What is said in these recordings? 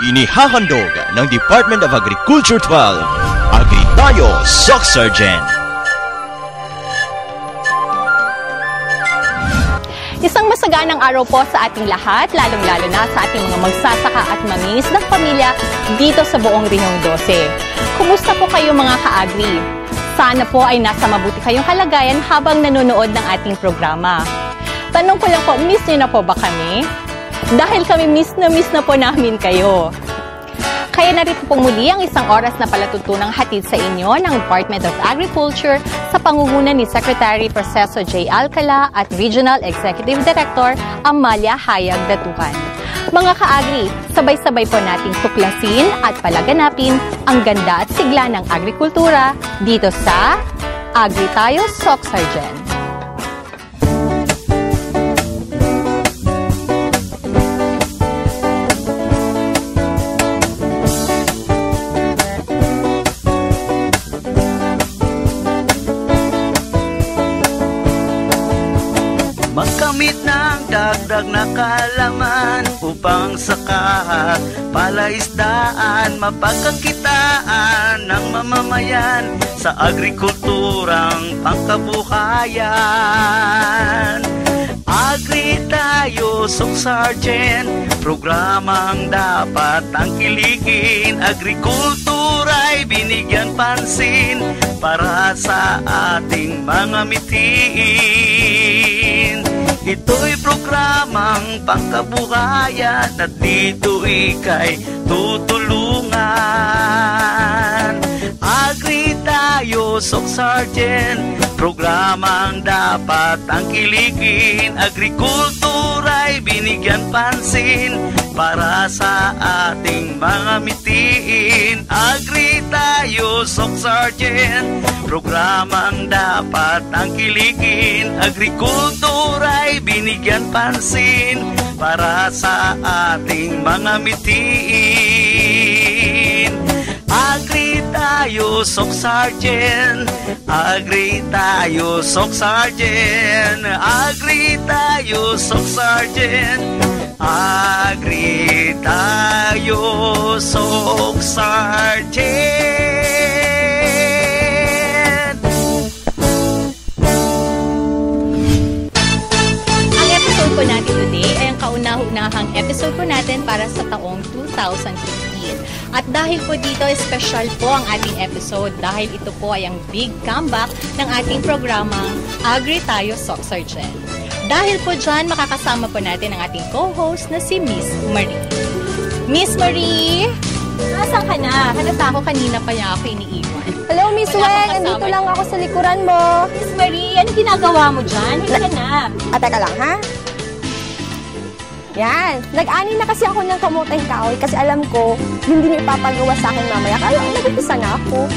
Inihahandog ng Department of Agriculture 12, Agri Tayo, Soc Sergeant. Isang masaganang araw po sa ating lahat, lalong-lalo na sa ating mga magsasaka at mangingisdang pamilya dito sa buong Rinong 12. Kumusta po kayo mga ka-agri? Sana po ay nasa mabuti kayong kalagayan habang nanonood ng ating programa. Tanong ko lang po, miss niyo na po ba kami? Dahil kami miss na po namin kayo. Kaya narito pong muli ang isang oras na palatuntunang hatid sa inyo ng Department of Agriculture sa pangunguna ni Secretary Proceso J. Alcala at Regional Executive Director Amalia Hayag Datuhan. Mga ka-agri, sabay-sabay po nating tuklasin at palaganapin ang ganda at sigla ng agrikultura dito sa Agri Tayo, Soc Sergeant. Magkamit ng dagdag na kalaman upang saka palaisdaan, mapagkakitaan ng mamamayan sa agrikulturang pangkabuhayan. Agri Tayo, Soc Sergeant, programang dapat tangkilikin. Agrikultura'y binigyan pansin para sa ating mga mitiin. Ito'y programang pangkabuhayan at dito ika'y tutulungan. Agri Tayo, Soc Sergeant, programang dapat tangkilikin. Agrikultura'y binigyan pansin para sa ating mga mitiin. Agri Tayo, Soc Sergeant, programang dapat tangkilikin. Agrikultura'y binigyan pansin para sa ating mga mitiin. Agri Tayo, Soc Sergeant, Agri Tayo, Soc Sergeant, Agri Tayo, Soc Sergeant, Agri Tayo, Soc Sergeant. Ang episode po natin today ay ang kauna-unahang episode po natin para sa taong 2015. At dahil po dito, special po ang ating episode dahil ito po ay ang big comeback ng ating programang Agri Tayo, Soc Sergeant. Dahil po dyan, makakasama po natin ang ating co-host na si Miss Marie. Miss Marie, nasaan ka na? Hanata ako, kanina pa niya ako iniiwan. Hello, Miss Weng. Andito lang ako sa likuran mo. Miss Marie, ano ginagawa mo dyan? Hindi ka na. Teka lang, ha? Yan. Nag-ani na kasi ako ng kamoteng kahoy kasi alam ko, hindi niyo ipapagawa sa akin mamaya. Kaya nag-upisa na ako.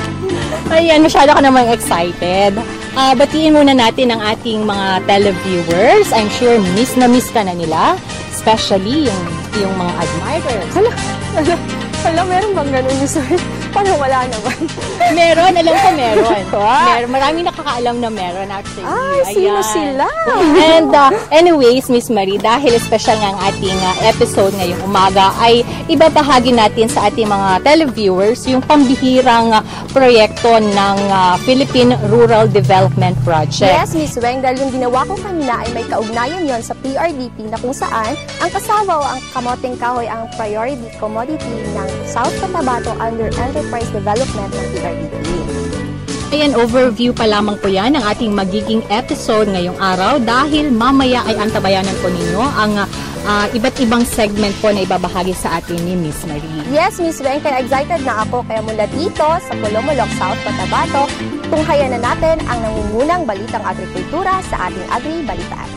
Ayan, masyado ka namang excited. Batiin muna natin ang ating mga televiewers. I'm sure miss na miss ka na nila. Especially yung mga admirers. Hala, meron bang ganun, Miss Weng? Parang wala naman. Meron, alam ko meron. Meron. Maraming nakakaalam na meron actually. Ay, sino sila? And anyways, Miss Marie, dahil special nga ang ating episode ngayong umaga, ay ibabahagi natin sa ating mga televiewers yung pambihirang proyekto ng Philippine Rural Development Project. Yes, Miss Weng, dahil yung ginawa ko kanina ay may kaugnayan yon sa PRDP na kung saan ang kasawa o ang kamoteng kahoy ang priority commodity ng South Cotabato under Enterprise Development ng PRDP. Ayan, overview pa lamang po yan ng ating magiging episode ngayong araw dahil mamaya ay antabayanan po ninyo ang iba't ibang segment po na ibabahagi sa atin ni Miss Marie. Yes, Miss Weng, kaya excited na ako. Kaya mula dito sa Pulomolok, South Cotabato, tunghayan na natin ang nangungunang balitang agrikultura sa ating Agri Balitaan.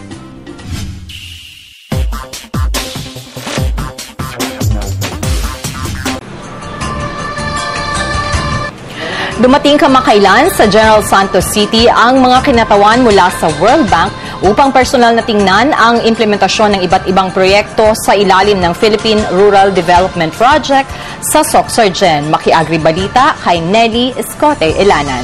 Dumating kamakailan sa General Santos City ang mga kinatawan mula sa World Bank upang personal na tingnan ang implementasyon ng iba't ibang proyekto sa ilalim ng Philippine Rural Development Project sa Soc Sergeant. Maki-Agri Balita kay Nelly Escote Elanan.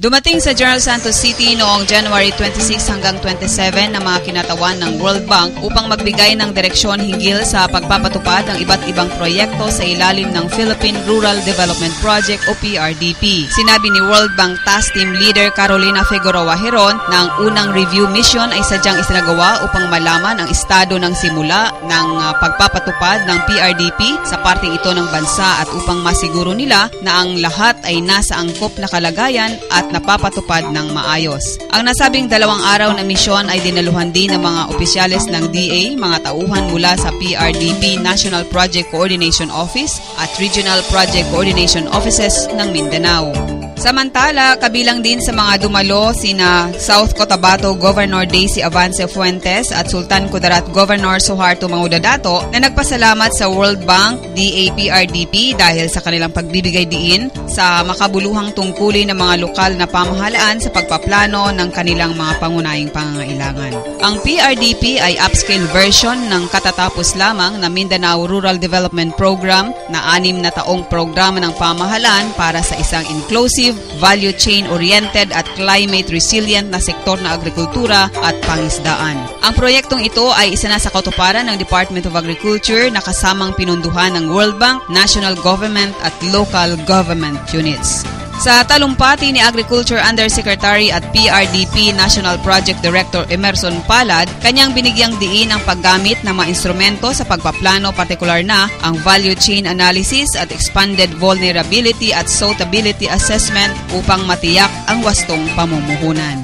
Dumating sa General Santos City noong January 26 hanggang 27 na mga kinatawan ng World Bank upang magbigay ng direksyon hinggil sa pagpapatupad ng iba't ibang proyekto sa ilalim ng Philippine Rural Development Project o PRDP. Sinabi ni World Bank Task Team Leader Carolina Figueroa Heron na ang unang review mission ay sadyang isinagawa upang malaman ang estado ng simula ng pagpapatupad ng PRDP sa parteng ito ng bansa at upang masiguro nila na ang lahat ay nasa angkop na kalagayan at napapatupad ng maayos. Ang nasabing 2 araw na misyon ay dinaluhan din ng mga opisyales ng DA, mga tauhan mula sa PRDP National Project Coordination Office at Regional Project Coordination Offices ng Mindanao. Samantala, kabilang din sa mga dumalo sina South Cotabato Governor Daisy Avance Fuentes at Sultan Kudarat Governor Suharto Mangudadato na nagpasalamat sa World Bank, DA-PRDP dahil sa kanilang pagbibigay diin sa makabuluhang tungkulin ng mga lokal na pamahalaan sa pagpaplano ng kanilang mga pangunahing pangangailangan. Ang PRDP ay upscale version ng katatapos lamang na Mindanao Rural Development Program na 6 na taong programa ng pamahalaan para sa isang inclusive, value chain-oriented at climate-resilient na sektor na agrikultura at pangisdaan. Ang proyektong ito ay isa na sa katuparan ng Department of Agriculture na kasamang pinunduhan ng World Bank, national government at local government units. Sa talumpati ni Agriculture Undersecretary at PRDP National Project Director Emerson Palad, kanyang binigyang diin ang paggamit ng mga instrumento sa pagpaplano, partikular na ang value chain analysis at expanded vulnerability at suitability assessment upang matiyak ang wastong pamumuhunan.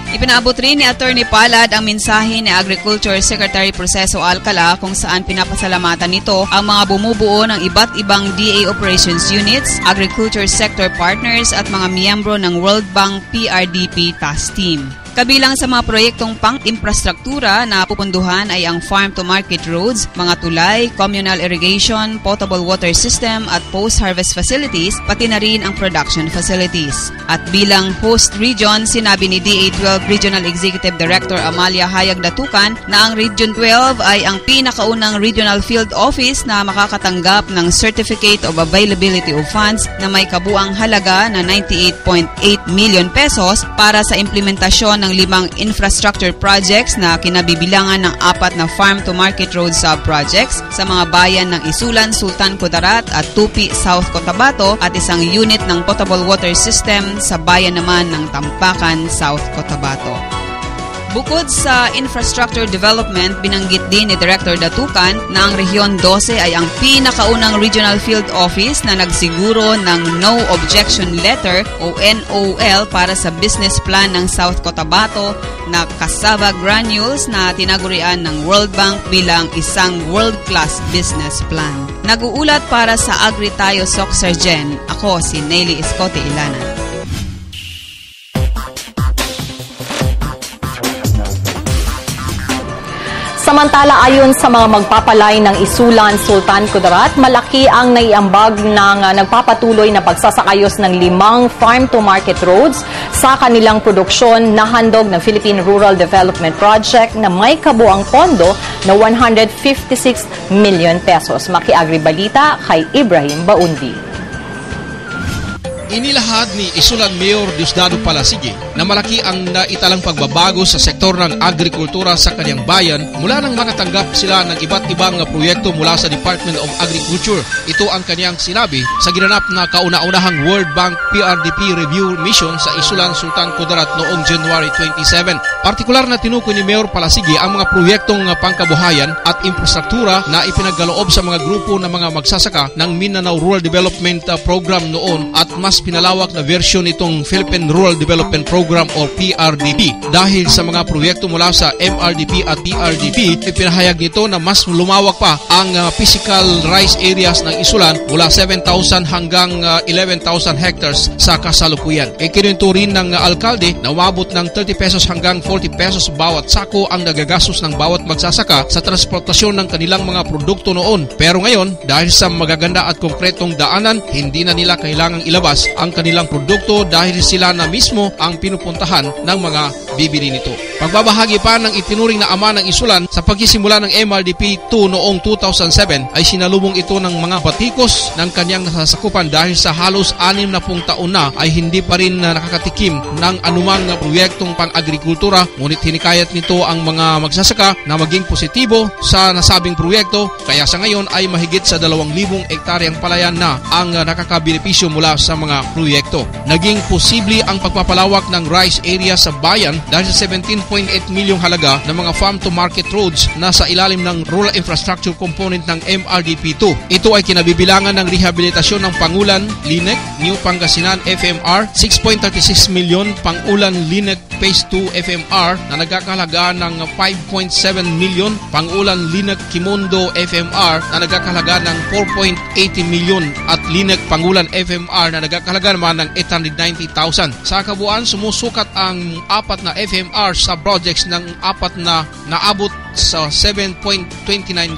Ipinaabot rin ni Attorney Palad ang mensahe ni Agriculture Secretary Proceso Alcala kung saan pinapasalamatan nito ang mga bumubuo ng iba't ibang DA Operations Units, Agriculture Sector Partners at mga miyembro ng World Bank PRDP Task Team. Kabilang sa mga proyektong pang-infrastruktura na pupunduhan ay ang farm-to-market roads, mga tulay, communal irrigation, potable water system at post-harvest facilities, pati na rin ang production facilities. At bilang host region, sinabi ni DA12 Regional Executive Director Amalia Hayag Datukan na ang Region 12 ay ang pinakaunang regional field office na makakatanggap ng Certificate of Availability of Funds na may kabuang halaga na 98.8 million pesos para sa implementasyon ng 5 infrastructure projects na kinabibilangan ng 4 na farm-to-market road sub-projects sa mga bayan ng Isulan, Sultan Kudarat at Tupi, South Cotabato at isang unit ng potable water system sa bayan naman ng Tampakan, South Cotabato. Bukod sa infrastructure development, binanggit din ni Director Datukan na ang Rehiyon 12 ay ang pinakaunang regional field office na nagsiguro ng No Objection Letter o NOL para sa business plan ng South Cotabato na cassava granules na tinagurian ng World Bank bilang isang world-class business plan. Nag-uulat para sa Agri Tayo Soxargen, ako si Nelly Escote Ilana. Samantala, ayon sa mga magpapalay ng Isulan, Sultan Kudarat, malaki ang naiambag ng nagpapatuloy na pagsasakayos ng 5 farm-to-market roads sa kanilang produksyon na handog ng Philippine Rural Development Project na may kabuang pondo na 156 million pesos. Maki-agribalita kay Ibrahim Baundi. Inilahad ni Isulan Mayor Diosdado Palasigi na malaki ang naitalang pagbabago sa sektor ng agrikultura sa kanyang bayan mula nang makatanggap sila ng iba't ibang proyekto mula sa Department of Agriculture. Ito ang kanyang sinabi sa ginanap na kauna-unahang World Bank PRDP Review Mission sa Isulan, Sultan Kudarat noong January 27. Partikular na tinukoy ni Mayor Palasigi ang mga proyektong pangkabuhayan at infrastruktura na ipinagkaloob sa mga grupo ng mga magsasaka ng Mindanao Rural Development Program noon at mas pinalawak na version nitong Philippine Rural Development Program o PRDP. Dahil sa mga proyekto mula sa MRDP at PRDP, ipinahayag nito na mas lumawak pa ang physical rice areas ng Isulan mula 7,000 hanggang 11,000 hectares sa kasalukuyan. Ikininto rin ng alkalde na umabot ng 30 pesos hanggang 40 pesos bawat sako ang nagagastos ng bawat magsasaka sa transportasyon ng kanilang mga produkto noon. Pero ngayon, dahil sa magaganda at konkretong daanan, hindi na nila kailangang ilabas ang kanilang produkto dahil sila na mismo ang pinupuntahan ng mga bibili nito. Pagbabahagi pa ng itinuring na ama ng Isulan sa pagsisimula ng MRDP 2 noong 2007 ay sinalubong ito ng mga batikos ng kanyang nasasakupan dahil sa halos 60 taon na ay hindi pa rin nakakatikim ng anumang proyektong pang-agrikultura, ngunit hinikayat nito ang mga magsasaka na maging positibo sa nasabing proyekto, kaya sa ngayon ay mahigit sa 2,000 ektaryang palayan na ang nakakabenepisyo mula sa mga proyekto. Naging posible ang pagpapalawak ng rice area sa bayan dahil sa 17.8 milyong halaga ng mga farm-to-market roads na sa ilalim ng Rural Infrastructure Component ng MRDP2. Ito ay kinabibilangan ng rehabilitasyon ng Pangulan, Linek, New Pangasinan FMR, 6.36 milyon Pangulan, Linek Phase 2 FMR na nagkakahalaga ng 5.7 milyon, Pangulan, Linek Kimondo FMR na nagkakahalaga ng 4.80 milyon at Linek Pangulan FMR na nagkakahalaga naman ng 890,000. Sa kabuuan, sumusukat ang 4 na FMR sa projects ng 4 na naabot sa 7.29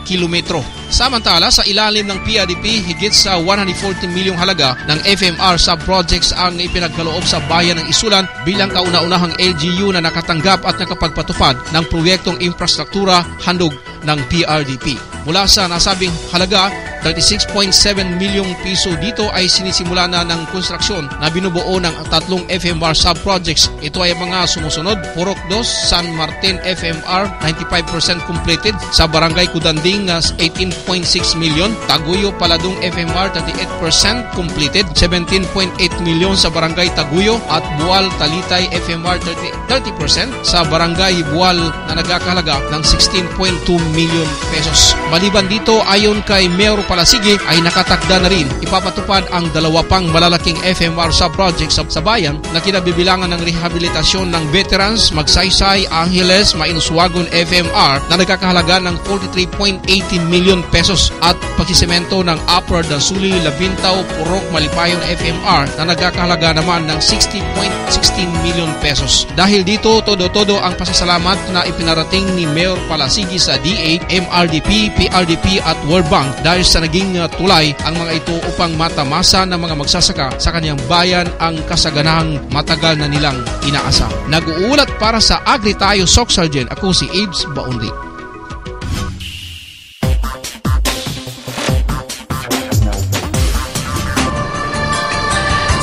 kilometro. Samantala, sa ilalim ng PRDP, higit sa 140 milyong halaga ng FMR sub-projects ang ipinagkaloob sa bayan ng Isulan bilang kauna-unahang LGU na nakatanggap at nakapagpatupad ng proyektong infrastruktura handog ng PRDP. Mula sa nasabing halaga, 36.7 milyong piso dito ay sinisimula na ng konstruksyon na binubuo ng 3 FMR sub-projects. Ito ay mga sumusunod: Purok 2, San Martin FMR, 95% completed. Sa Barangay Kudanding, 18.6 milyon. Taguyo Paladong FMR, 38% completed. 17.8 milyon sa Barangay Taguyo. At Bual Talitay FMR, 30% sa Barangay Bual na nagkakahalaga ng 16.2 milyon pesos. Maliban dito, ayon kay Mayor Palasigi, ay nakatakda na rin ipapatupad ang 2 pang malalaking FMR sub-projects sa bayan na kinabibilangan ng rehabilitasyon ng Veterans, Magsaysay, Angeles, Mainuswagon FMR na nagkakahalaga ng 43.80 milyon pesos at pagsisemento ng Upper Dasuli, Labintao, Purok, Malipayon FMR na nagkakahalaga naman ng 60.16 milyon pesos. Dahil dito, todo-todo ang pasasalamat na ipinarating ni Mayor Palasigi sa DA, MRDP, PRDP at World Bank dahil sa naging tulay ang mga ito upang matamasa ng mga magsasaka sa kanyang bayan ang kasaganahang matagal na nilang inaasa. Nag-uulat para sa Agri Tayo Soxargen, ako si Abe's Baundi.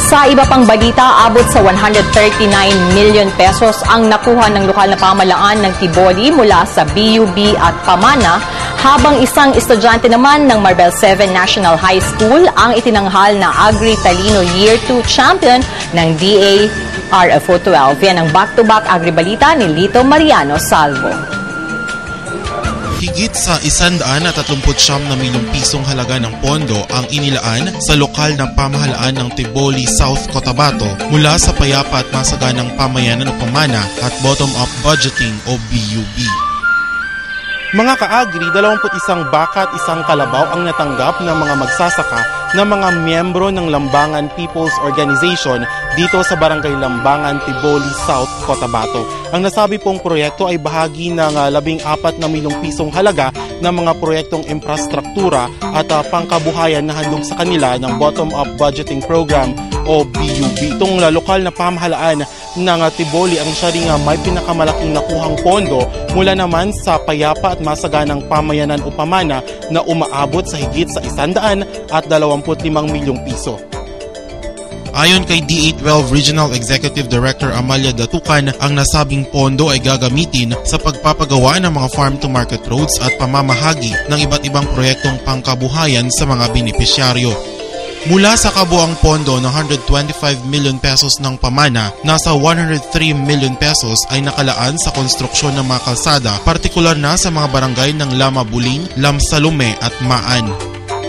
Sa iba pang balita, abot sa 139 million pesos ang nakuha ng lokal na pamahalaan ng Tiboli mula sa BUB at Pamana, habang isang estudyante naman ng Marbel 7 National High School ang itinanghal na Agri Talino Year 2 Champion ng DA RFO 12. Yan ang back-to-back agribalita ni Lito Mariano Salvo. Higit sa 139 milyong pisong halaga ng pondo ang inilaan sa lokal na pamahalaan ng Tiboli, South Cotabato mula sa Payapa at Masaganang Pamayanan o Pamana at Bottom-up Budgeting o BUB. Mga kaagri, 21 baka at 1 kalabaw ang natanggap ng mga magsasaka na mga miyembro ng Lambangan People's Organization dito sa Barangay Lambangan, Tiboli, South Cotabato. Ang nasabi pong proyekto ay bahagi ng 14 na milyong pisong halaga ng mga proyektong infrastruktura at pangkabuhayan na handog sa kanila ng Bottom-up Budgeting Program o BUB. Itong lokal na pamahalaan ng Tiboli ang siya ring may pinakamalaking nakuhang pondo mula naman sa Payapa at Masaganang Pamayanan o Pamana na umaabot sa higit sa 125 milyong piso. Ayon kay DA12 Regional Executive Director Amalia Datucan, ang nasabing pondo ay gagamitin sa pagpapagawa ng mga farm-to-market roads at pamamahagi ng iba't ibang proyektong pangkabuhayan sa mga benepisyaryo. Mula sa kabuang pondo ng 125 million pesos ng Pamana, nasa 103 million pesos ay nakalaan sa konstruksyon ng mga kalsada, partikular na sa mga barangay ng Lama Buling, Lamsalume at Maan.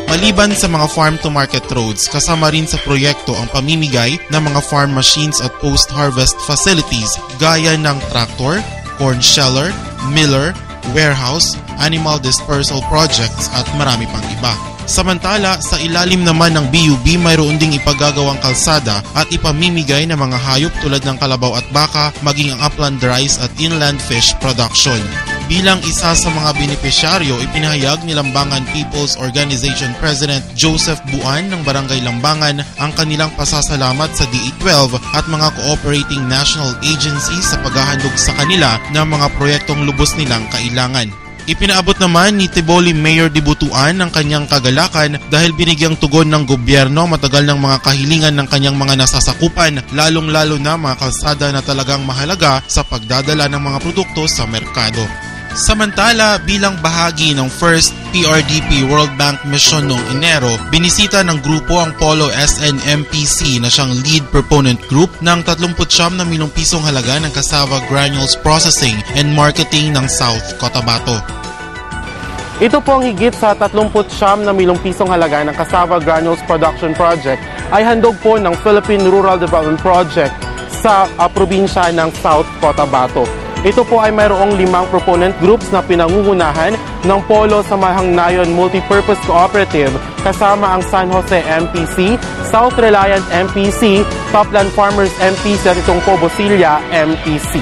Maliban sa mga farm-to-market roads, kasama rin sa proyekto ang pamimigay ng mga farm machines at post-harvest facilities gaya ng tractor, corn sheller, miller, warehouse, animal dispersal projects at marami pang iba. Samantala, sa ilalim naman ng BUB mayroon ding ipagagawang kalsada at ipamimigay ng mga hayop tulad ng kalabaw at baka, maging ang upland rice at inland fish production. Bilang isa sa mga benepisyaryo, ipinahayag ni Lambangan People's Organization President Joseph Buan ng Barangay Lambangan ang kanilang pasasalamat sa DE12 at mga cooperating national agencies sa paghahandog sa kanila ng mga proyektong lubos nilang kailangan. Ipinaabot naman ni Tiboli Mayor Dibutuan ang kanyang kagalakan dahil binigyang tugon ng gobyerno matagal ng mga kahilingan ng kanyang mga nasasakupan, lalong-lalo na mga kalsada na talagang mahalaga sa pagdadala ng mga produkto sa merkado. Samantala, bilang bahagi ng first PRDP World Bank mission noong Enero, binisita ng grupo ang Polo SNMPC na siyang lead proponent group ng 39 na milyong pisong halaga ng cassava granules processing and marketing ng South Cotabato. Ito po ang higit sa 39 na milyong pisong halaga ng cassava granules production project ay handog po ng Philippine Rural Development Project sa probinsya ng South Cotabato. Ito po ay mayroong 5 proponent groups na pinangungunahan ng Polo Samahangnayon Multipurpose Cooperative kasama ang San Jose MPC, South Reliant MPC, Topland Farmers MPC at itong Pobosilla MPC.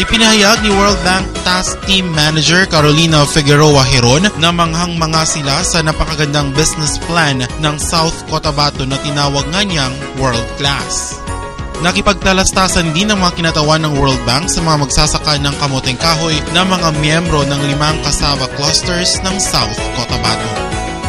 Ipinahayag ni World Bank Task Team Manager Carolina Figueroa Heron na manghang-manga sila sa napakagandang business plan ng South Cotabato na tinawag nga niyang World Class. Nakipagtalastasan din ng mga kinatawan ng World Bank sa mga magsasaka ng kamoteng kahoy na mga miyembro ng 5 cassava clusters ng South Cotabato.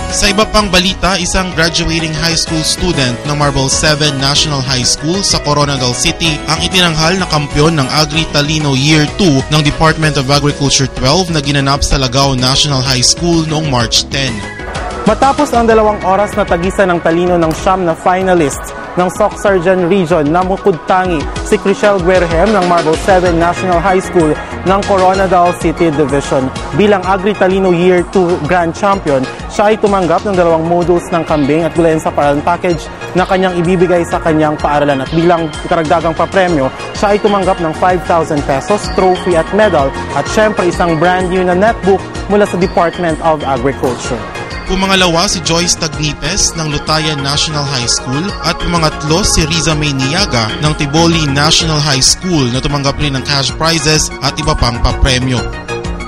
Sa iba pang balita, isang graduating high school student ng Marble 7 National High School sa Coronadal City ang itinanghal na kampyon ng Agri Talino Year 2 ng Department of Agriculture 12 na ginanap sa Lagao National High School noong March 10. Matapos ang 2 oras na tagisan ng talino ng siyam na finalists ng Soc-Sarjan Region na mukudtangi si Chriselle Guerhem ng Marble 7 National High School ng Coronadal City Division. Bilang Agri Talino Year 2 Grand Champion, siya ay tumanggap ng 2 modules ng kambing at gulayan sa paaralan package na kanyang ibibigay sa kanyang paaralan. At bilang karagdagang papremyo, siya ay tumanggap ng 5,000 pesos, trophy at medal at syempre isang brand new na netbook mula sa Department of Agriculture. Pumangalawa si Joyce Tagnipes ng Lutayan National High School at pumangatlo si Riza May Niaga ng Tiboli National High School na tumanggap rin ng cash prizes at iba pang papremyo.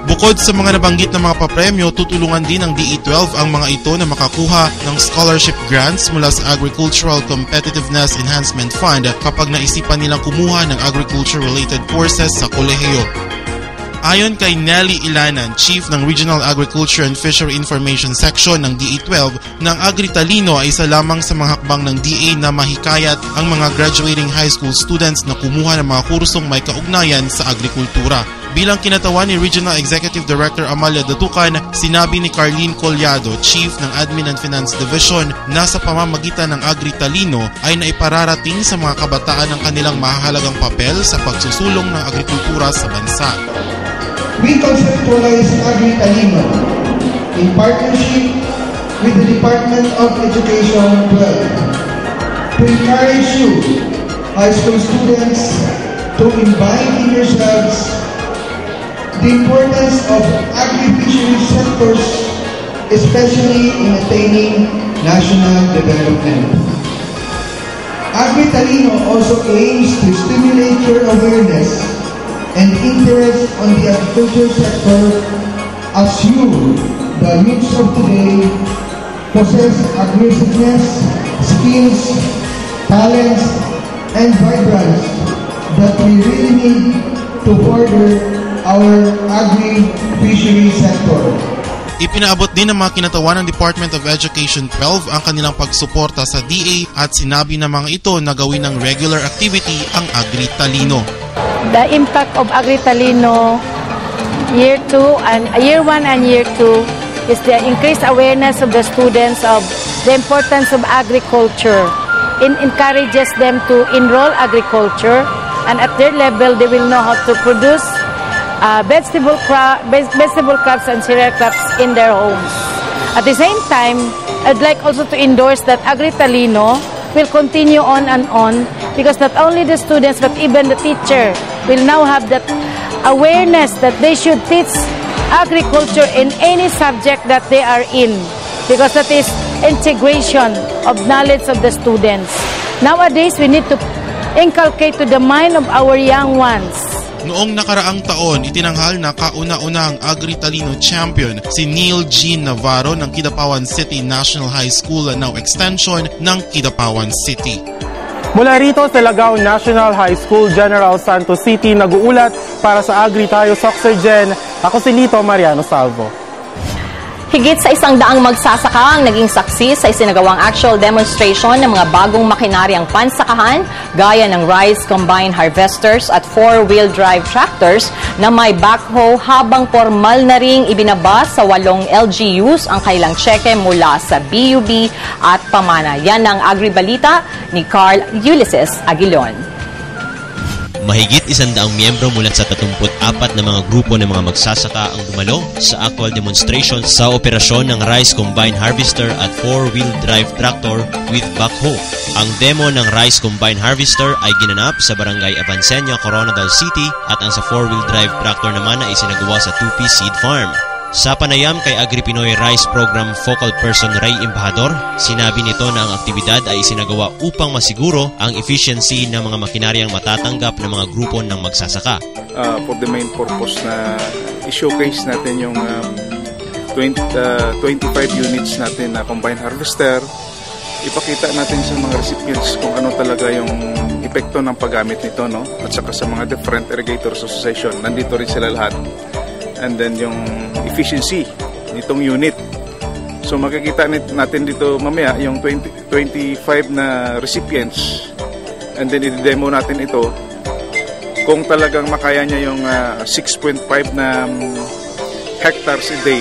Bukod sa mga nabanggit na mga papremyo, tutulungan din ng DE12 ang mga ito na makakuha ng scholarship grants mula sa Agricultural Competitiveness Enhancement Fund kapag naisipan nilang kumuha ng agriculture-related courses sa kolehiyo. Ayon kay Nelly Ilanan, Chief ng Regional Agriculture and Fishery Information Section ng DE12, ng Agri Talino ay isa lamang sa mga hakbang ng DA na mahikayat ang mga graduating high school students na kumuha ng mga kursong may kaugnayan sa agrikultura. Bilang kinatawan ni Regional Executive Director Amalia Datucan, sinabi ni Carlene Collado, Chief ng Admin and Finance Division, na sa pamamagitan ng Agri Talino ay naipararating sa mga kabataan ang kanilang mahalagang papel sa pagsusulong ng agrikultura sa bansa. We conceptualize Agri Talino in partnership with the Department of Education 12 to encourage you, high school students, to imbibe in yourselves the importance of agri-fishery sectors, especially in attaining national development. Agri Talino also aims to stimulate your awareness and interest on the agriculture sector as you, the youths of today, possess aggressiveness, skills, talents, and vibrance that we really need to further our agri-fishery sector. Ipinaabot din ng mga kinatawan ng Department of Education 12 ang kanilang pagsuporta sa DA at sinabi ng mga ito na gawin ng regular activity ang Agri Talino. The impact of Agri Talino Year 1 and Year 2 is the increased awareness of the students of the importance of agriculture. It encourages them to enroll agriculture, and at their level they will know how to produce vegetable crops and cereal crops in their homes. At the same time, I'd like also to endorse that Agri Talino will continue on and on, because not only the students but even the teacher will now have that awareness that they should teach agriculture in any subject that they are in, because that is integration of knowledge of the students. Nowadays, we need to inculcate to the mind of our young ones Noong nakaraang taon, itinanghal na kauna-unahang Agri-Talino champion si Neil Jean Navarro ng Kidapawan City National High School Now Extension ng Kidapawan City. Mula rito sa Lagao National High School, General Santos City, nag-uulat para sa Agri Tayo Soccer Gen. Ako si Lito Mariano Salvo. Higit sa 100 magsasaka ang naging saksi sa isinagawang actual demonstration ng mga bagong makinaryang pansakahan gaya ng rice combine harvesters at 4-wheel drive tractors na may backhoe habang formal na ring ibinaba sa 8 LGUs ang kailang tseke mula sa BUB at Pamana. Yan ang Agri-Balita ni Carl Ulysses Aguilon. Mahigit 100 miyembro mula sa 34 na mga grupo ng mga magsasaka ang dumalo sa actual demonstration sa operasyon ng Rice Combine Harvester at 4-wheel drive tractor with backhoe. Ang demo ng Rice Combine Harvester ay ginanap sa Barangay Avancenia, Coronadal City at ang sa 4-wheel drive tractor naman ay isinagawa sa Tupi Seed Farm. Sa panayam kay Agri-Pinoy Rice Program Focal Person Ray Embajador, sinabi nito na ang aktibidad ay isinagawa upang masiguro ang efficiency ng mga makinaryang matatanggap ng mga grupo ng magsasaka. For the main purpose na i-showcase natin yung 25 units natin na combine harvester, ipakita natin sa mga recipients kung ano talaga yung epekto ng paggamit nito, no? At saka sa mga different irrigators association, nandito rin sila lahat. And then yung efficiency nitong unit. So makikita natin dito mamaya yung 25 na recipients, and then i-demo natin ito kung talagang makaya niya yung 6.5 na hectares a day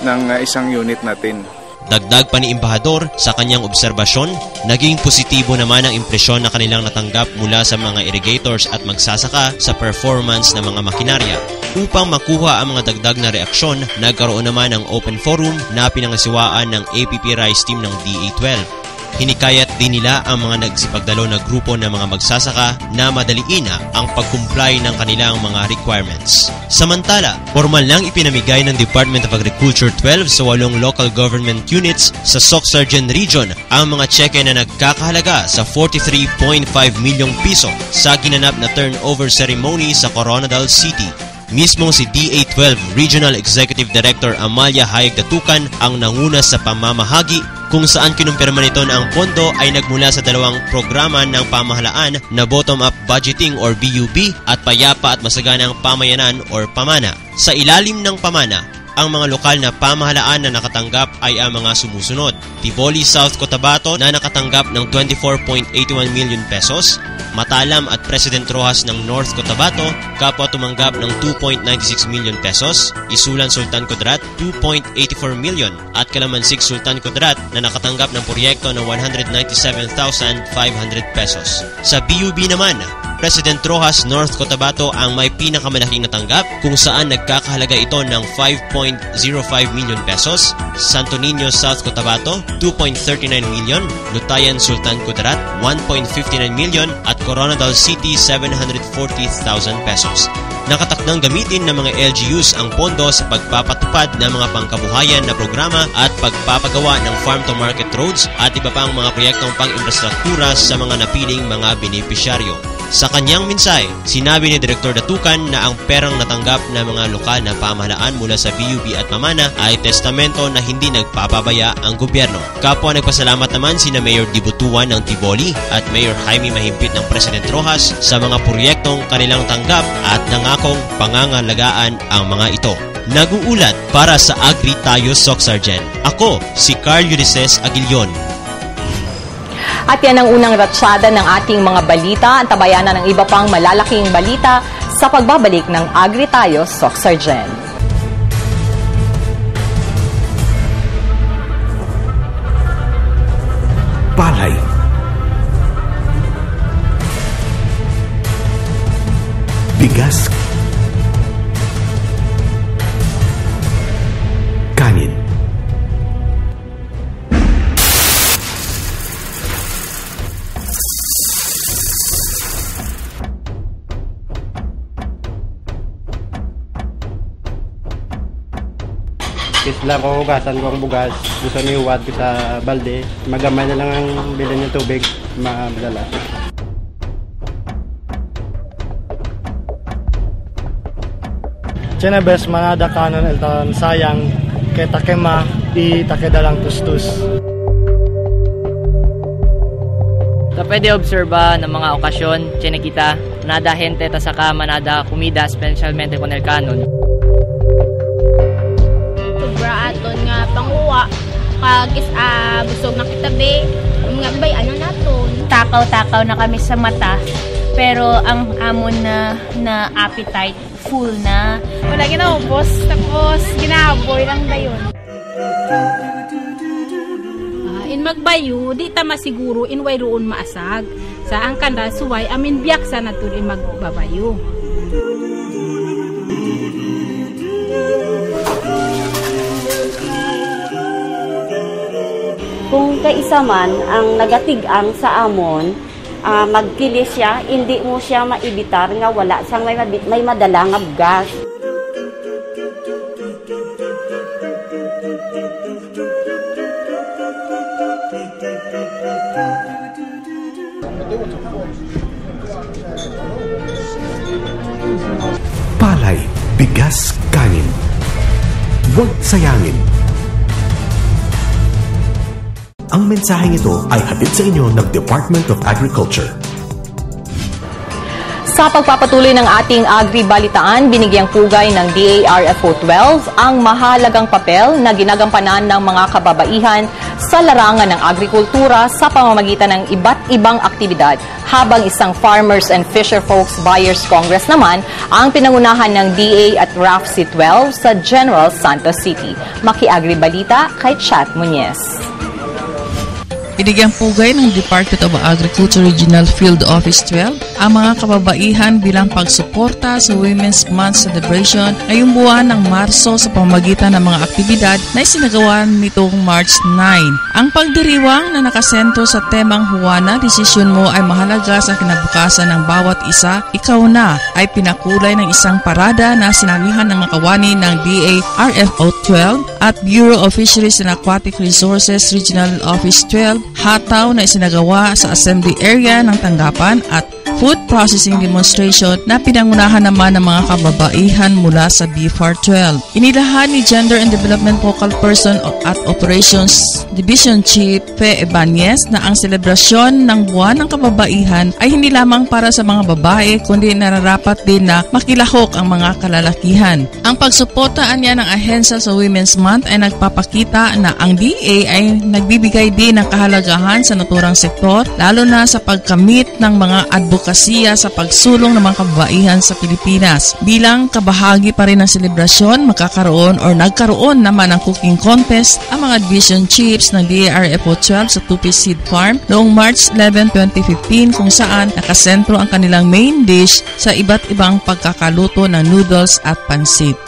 ng isang unit natin. Dagdag pa ni Embajador sa kanyang obserbasyon, naging positibo naman ang impresyon na kanilang natanggap mula sa mga irrigators at magsasaka sa performance ng mga makinarya. Upang makuha ang mga dagdag na reaksyon, nagkaroon naman ng open forum na pinangasiwaan ng APP Rice Team ng DA12. Hinikayat din nila ang mga nagsipagdalo na grupo ng mga magsasaka na madaliin ang pag-comply ng kanilang mga requirements. Samantala, formal lang ipinamigay ng Department of Agriculture 12 sa 8 local government units sa Soc-Sargen Region ang mga tseke na nagkakahalaga sa 43.5 milyong piso sa ginanap na turnover ceremony sa Coronadal City. Mismong si DA12 Regional Executive Director Amalia Hayag Datukan ang nanguna sa pamamahagi kung saan kinumpirma nito na ang pondo ay nagmula sa 2 programa ng pamahalaan na Bottom-Up Budgeting or BUB at Payapa at Masaganang Pamayanan or Pamana. Sa ilalim ng Pamana, ang mga lokal na pamahalaan na nakatanggap ay ang mga sumusunod: Tiboli South Cotabato na nakatanggap ng 24.81 million pesos, Matalam at President Roxas ng North Cotabato kapwa tumanggap ng 2.96 million pesos, Isulan Sultan Kudarat 2.84 million at Calamansig Sultan Kudarat na nakatanggap ng proyekto ng 197,500 pesos. Sa BUB naman, President Roxas North Cotabato ang may pinakamalaking natanggap kung saan nagkakahalaga ito ng 5.05 million pesos, Santo Niño South Cotabato 2.39 million, Lutayan Sultan Kudarat 1.59 million at Coronadal City 740,000 pesos. Nakatakdang gamitin ng mga LGUs ang pondo sa pagpapatupad ng mga pangkabuhayan na programa at pagpapagawa ng farm-to-market roads at iba pang mga proyektong pang-infrastruktura sa mga napiling mga benepisyaryo. Sa kanyang mensahe, sinabi ni Direktor Datukan na ang perang natanggap ng mga lokal na pamahalaan mula sa BUB at Pamana ay testamento na hindi nagpapabaya ang gobyerno. Kapwa nagpasalamat naman sina Mayor Dibutuan ng Tiboli at Mayor Jaime Mahimpit ng President Roxas sa mga proyektong kanilang tanggap at nangakong pangangalagaan ang mga ito. Nag-uulat para sa Agri Tayo Soc-Sargen. Ako, si Carl Ulysses Aguilon. At yan ang unang ratsyada ng ating mga balita. Antabayan na ng iba pang malalaking balita sa pagbabalik ng Agri Tayo Soc-Sargen. Palay, bigas, kanin, Isla ko hugasan ko ang bugas, gusto nihuwad ko sa balde, magamay na lang ang bilhin ng tubig, madala. Chenebes manada kanon elton sayang kay takema di takedalang tustus. Sa pwede obserba ng mga okasyon, kita nada hente ta saka manada kumida specialmente con el kanon. Sobra aton nga panguwa kag busog na kitabi mga bay ano naton. Takaw-takaw na kami sa mata pero ang amon na appetite full na. Wala ginaubos tapos ginahaboy lang dayon. In magbayo, di ta masiguro in way roon maasag. Sa ang kanda suway amin biyak sa natul in magbabayo. Kung kaisa man ang nagatigang sa amon, magkilis siya, hindi mo siya maibitar nga wala sang may madala nga gas. Palay, bigas, kanin. Huwag sayangin. Ang mensaheng ito ay hatid sa inyo ng Department of Agriculture. Sa pagpapatuloy ng ating agri-balitaan, binigyang pugay ng DARFO 12 ang mahalagang papel na ginagampanan ng mga kababaihan sa larangan ng agrikultura sa pamamagitan ng iba't ibang aktibidad, habang isang Farmers and Fisherfolks Buyers Congress naman ang pinangunahan ng DA at RAFC 12 sa General Santos City. Maki-agri-balita kay Chat Muñez. Binigyang pugay ng Department of Agriculture Regional Field Office 12 ang mga kababaihan bilang pagsuporta sa Women's Month celebration ngayong buwan ng Marso sa pamamagitan ng mga aktibidad na isinagawa nitong March 9. Ang pagdiriwang na nakasentro sa temang Juana, desisyon mo ay mahalaga sa kinabukasan ng bawat isa, ikaw na, ay pinakulay ng isang parada na sinalihan ng makawani ng DARFO 12 at Bureau of Fisheries and Aquatic Resources Regional Office 12, hataw na isinagawa sa assembly area ng tanggapan at food processing demonstration na pinangunahan naman ng mga kababaihan mula sa BFAR 12. Inilahan ni Gender and Development Focal Person at Operations Division Chief Fe Ebanez na ang selebrasyon ng buwan ng kababaihan ay hindi lamang para sa mga babae kundi nararapat din na makilahok ang mga kalalakihan. Ang pagsuportaan niya ng ahensya sa Women's Month ay nagpapakita na ang DA ay nagbibigay din ng kahalagahan sa naturang sektor lalo na sa pagkamit ng mga advokasya sa pagsulong ng mga kababaihan sa Pilipinas. Bilang kabahagi pa rin ng selebrasyon, nagkaroon naman ng cooking contest ang mga division chiefs ng DARFO 12 sa Tupi Seed Farm noong March 11, 2015 kung saan nakasentro ang kanilang main dish sa iba't ibang pagkakaluto ng noodles at pansit.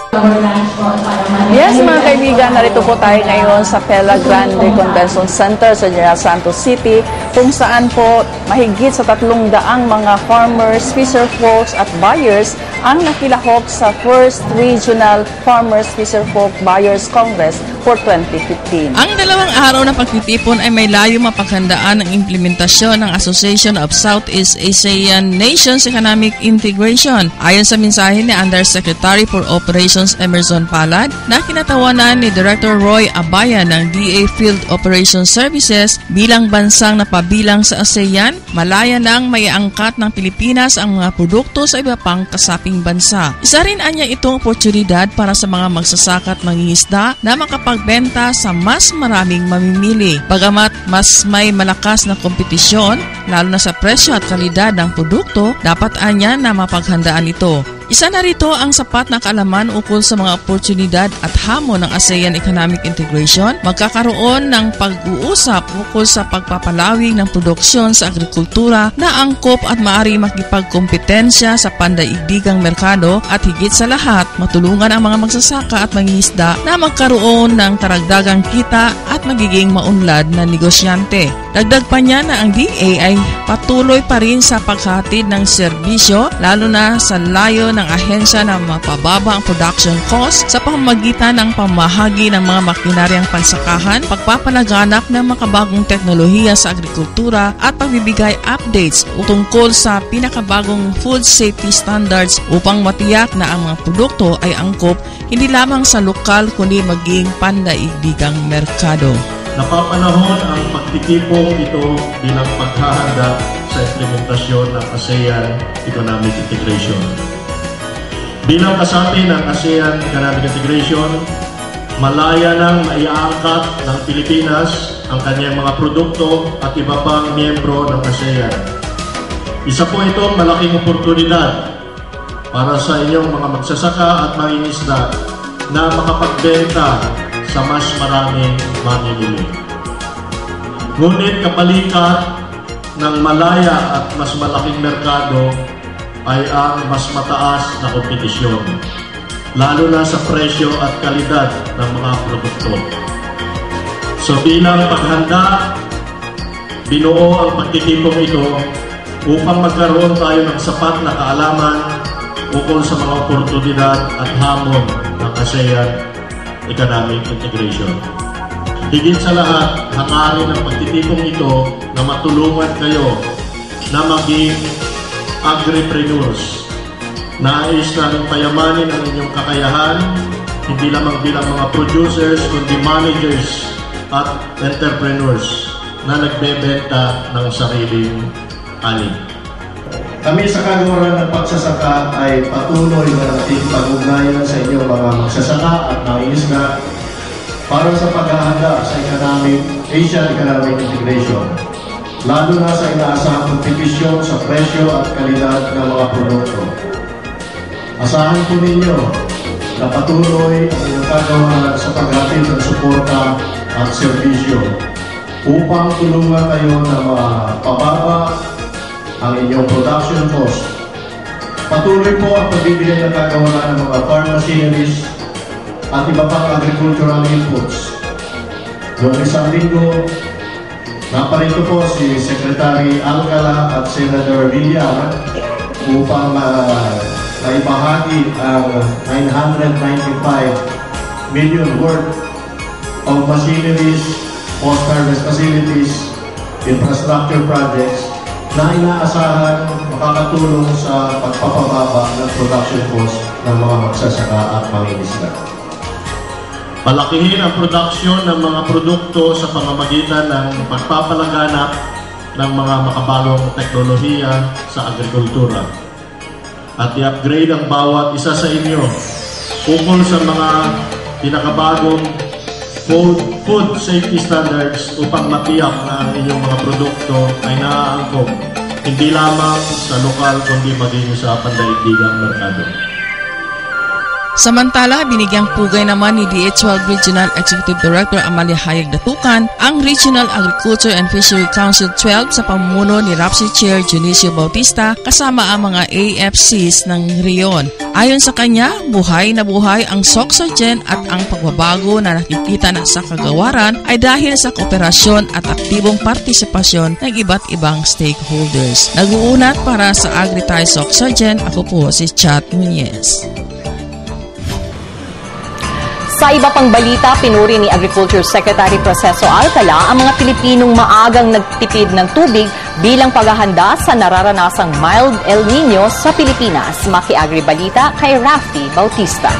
Yes, mga kaibigan, narito po tayo ngayon sa Pela Grande Convention Center sa General Santos City kung saan po mahigit sa 300 mga farmers, fisherfolks at buyers ang nakilahok sa First Regional Farmers Fisherfolk Buyers Congress for 2015. Ang 2 araw na pagtitipon ay may layo mapaghandaan ng implementasyon ng Association of Southeast Asian Nations Economic Integration. Ayon sa mensahe ni Undersecretary for Operations Emerson Palad na kinatawanan ni Director Roy Abaya ng DA Field Operations Services, bilang bansang napabilang sa ASEAN, malaya nang maiangkat ng Pilipinas ang mga produkto sa iba pang kasaping bansa. Isa rin anya itong oportunidad para sa mga magsasaka at mangingisda na makapagbenta sa mas maraming mamimili. Bagamat mas may malakas na kompetisyon, lalo na sa presyo at kalidad ng produkto, dapat anya na mapaghandaan ito. Isa na rito ang sapat na kaalaman ukol sa mga oportunidad at hamon ng ASEAN Economic Integration. Magkakaroon ng pag-uusap ukol sa pagpapalawig ng produksyon sa agrikultura na angkop at maaari makipagkompetensya sa pandaigdigang merkado at higit sa lahat, matulungan ang mga magsasaka at mangingisda na magkaroon ng karagdagang kita at magiging maunlad na negosyante. Dagdag pa niya na ang DA ay ay patuloy pa rin sa paghatid ng serbisyo, lalo na sa layo ng ahensya na mapababa ang production cost sa pamamagitan ng pamahagi ng mga makinaryang pansakahan, pagpapalaganap ng makabagong teknolohiya sa agrikultura at pagbibigay updates tungkol sa pinakabagong food safety standards upang matiyak na ang mga produkto ay angkop hindi lamang sa lokal kundi maging pandaigdigang merkado. Napapanahon ang pagtitipong ito bilang paghahanda sa implementasyon ng ASEAN Economic Integration. Bilang kasapi ng ASEAN Economic Integration, malaya nang maiaangkat ng Pilipinas ang kanyang mga produkto at iba pang miyembro ng ASEAN. Isa po itong malaking oportunidad para sa inyong mga magsasaka at mangingisda na makapagbenta sa mas maraming mamimili. Ngunit kapalikat ng malaya at mas malaking merkado ay ang mas mataas na kompetisyon, lalo na sa presyo at kalidad ng mga produkto. So bilang paghanda, binuo ang pagtitipong ito upang magkaroon tayo ng sapat na kaalaman ukol sa mga oportunidad at hamon ng ASEAN Economic Integration. Higit sa lahat, hangarin ang pagtitipong ito na matulungan kayo na maging agripreneurs. Nais namin payamanin ang inyong kakayahan, hindi lamang bilang mga producers, kundi managers at entrepreneurs na nagbebenta ng sariling ani. Kami sa Kagawaran ng Pagsasaka ay patuloy na nating pag-ugnayan sa inyong mga magsasaka at mangingisda para sa paghahanda sa Asian Economic Integration, lalo na sa inaasahang kompetisyon sa presyo at kalidad ng mga produkto. Asahan po ninyo na patuloy ang inyong kagawaran sa paghatid ng suporta at serbisyo upang tulungan kayo na mapababa ang inyong production cost. Patuloy po ang pagbibigay ng kagawaran ng mga farm machineries at iba pang agricultural inputs. Noong isang linggo, naparito po si Secretary Alcala at Senator Villar upang maibahagi ang 995 million worth of machineries, post-harvest facilities, infrastructure projects na inaasahan makakatulong sa pagpapababa ng production cost ng mga magsasaka at mangingisda. Palakihin ang produksyon ng mga produkto sa pamamagitan ng pagpapalaganap ng mga makabagong teknolohiya sa agrikultura at i-upgrade ang bawat isa sa inyo ukol sa mga pinakabagong food safety standards upang matiyak na ang inyong mga produkto ay naaangkop hindi lamang sa lokal kundi maging sa pandaigdigang merkado. Samantala, binigyang pugay naman ni DH12 Regional Executive Director Amalia Hayag Datukan ang Regional Agriculture and Fishery Council 12 sa pamumuno ni RAPSI Chair Junicio Bautista kasama ang mga AFCs ng Rion. Ayon sa kanya, buhay na buhay ang Soxargen at ang pagbabago na nakikita na sa kagawaran ay dahil sa kooperasyon at aktibong partisipasyon ng iba't ibang stakeholders. Nag-uunat para sa AgriTie Soxargen, ako po si Chat Nunez. Sa iba pang balita, pinuri ni Agriculture Secretary Proceso Alcala ang mga Pilipinong maagang nagtipid ng tubig bilang paghahanda sa nararanasang mild El Nino sa Pilipinas. Maki-Agri Balita kay Rafi Bautista.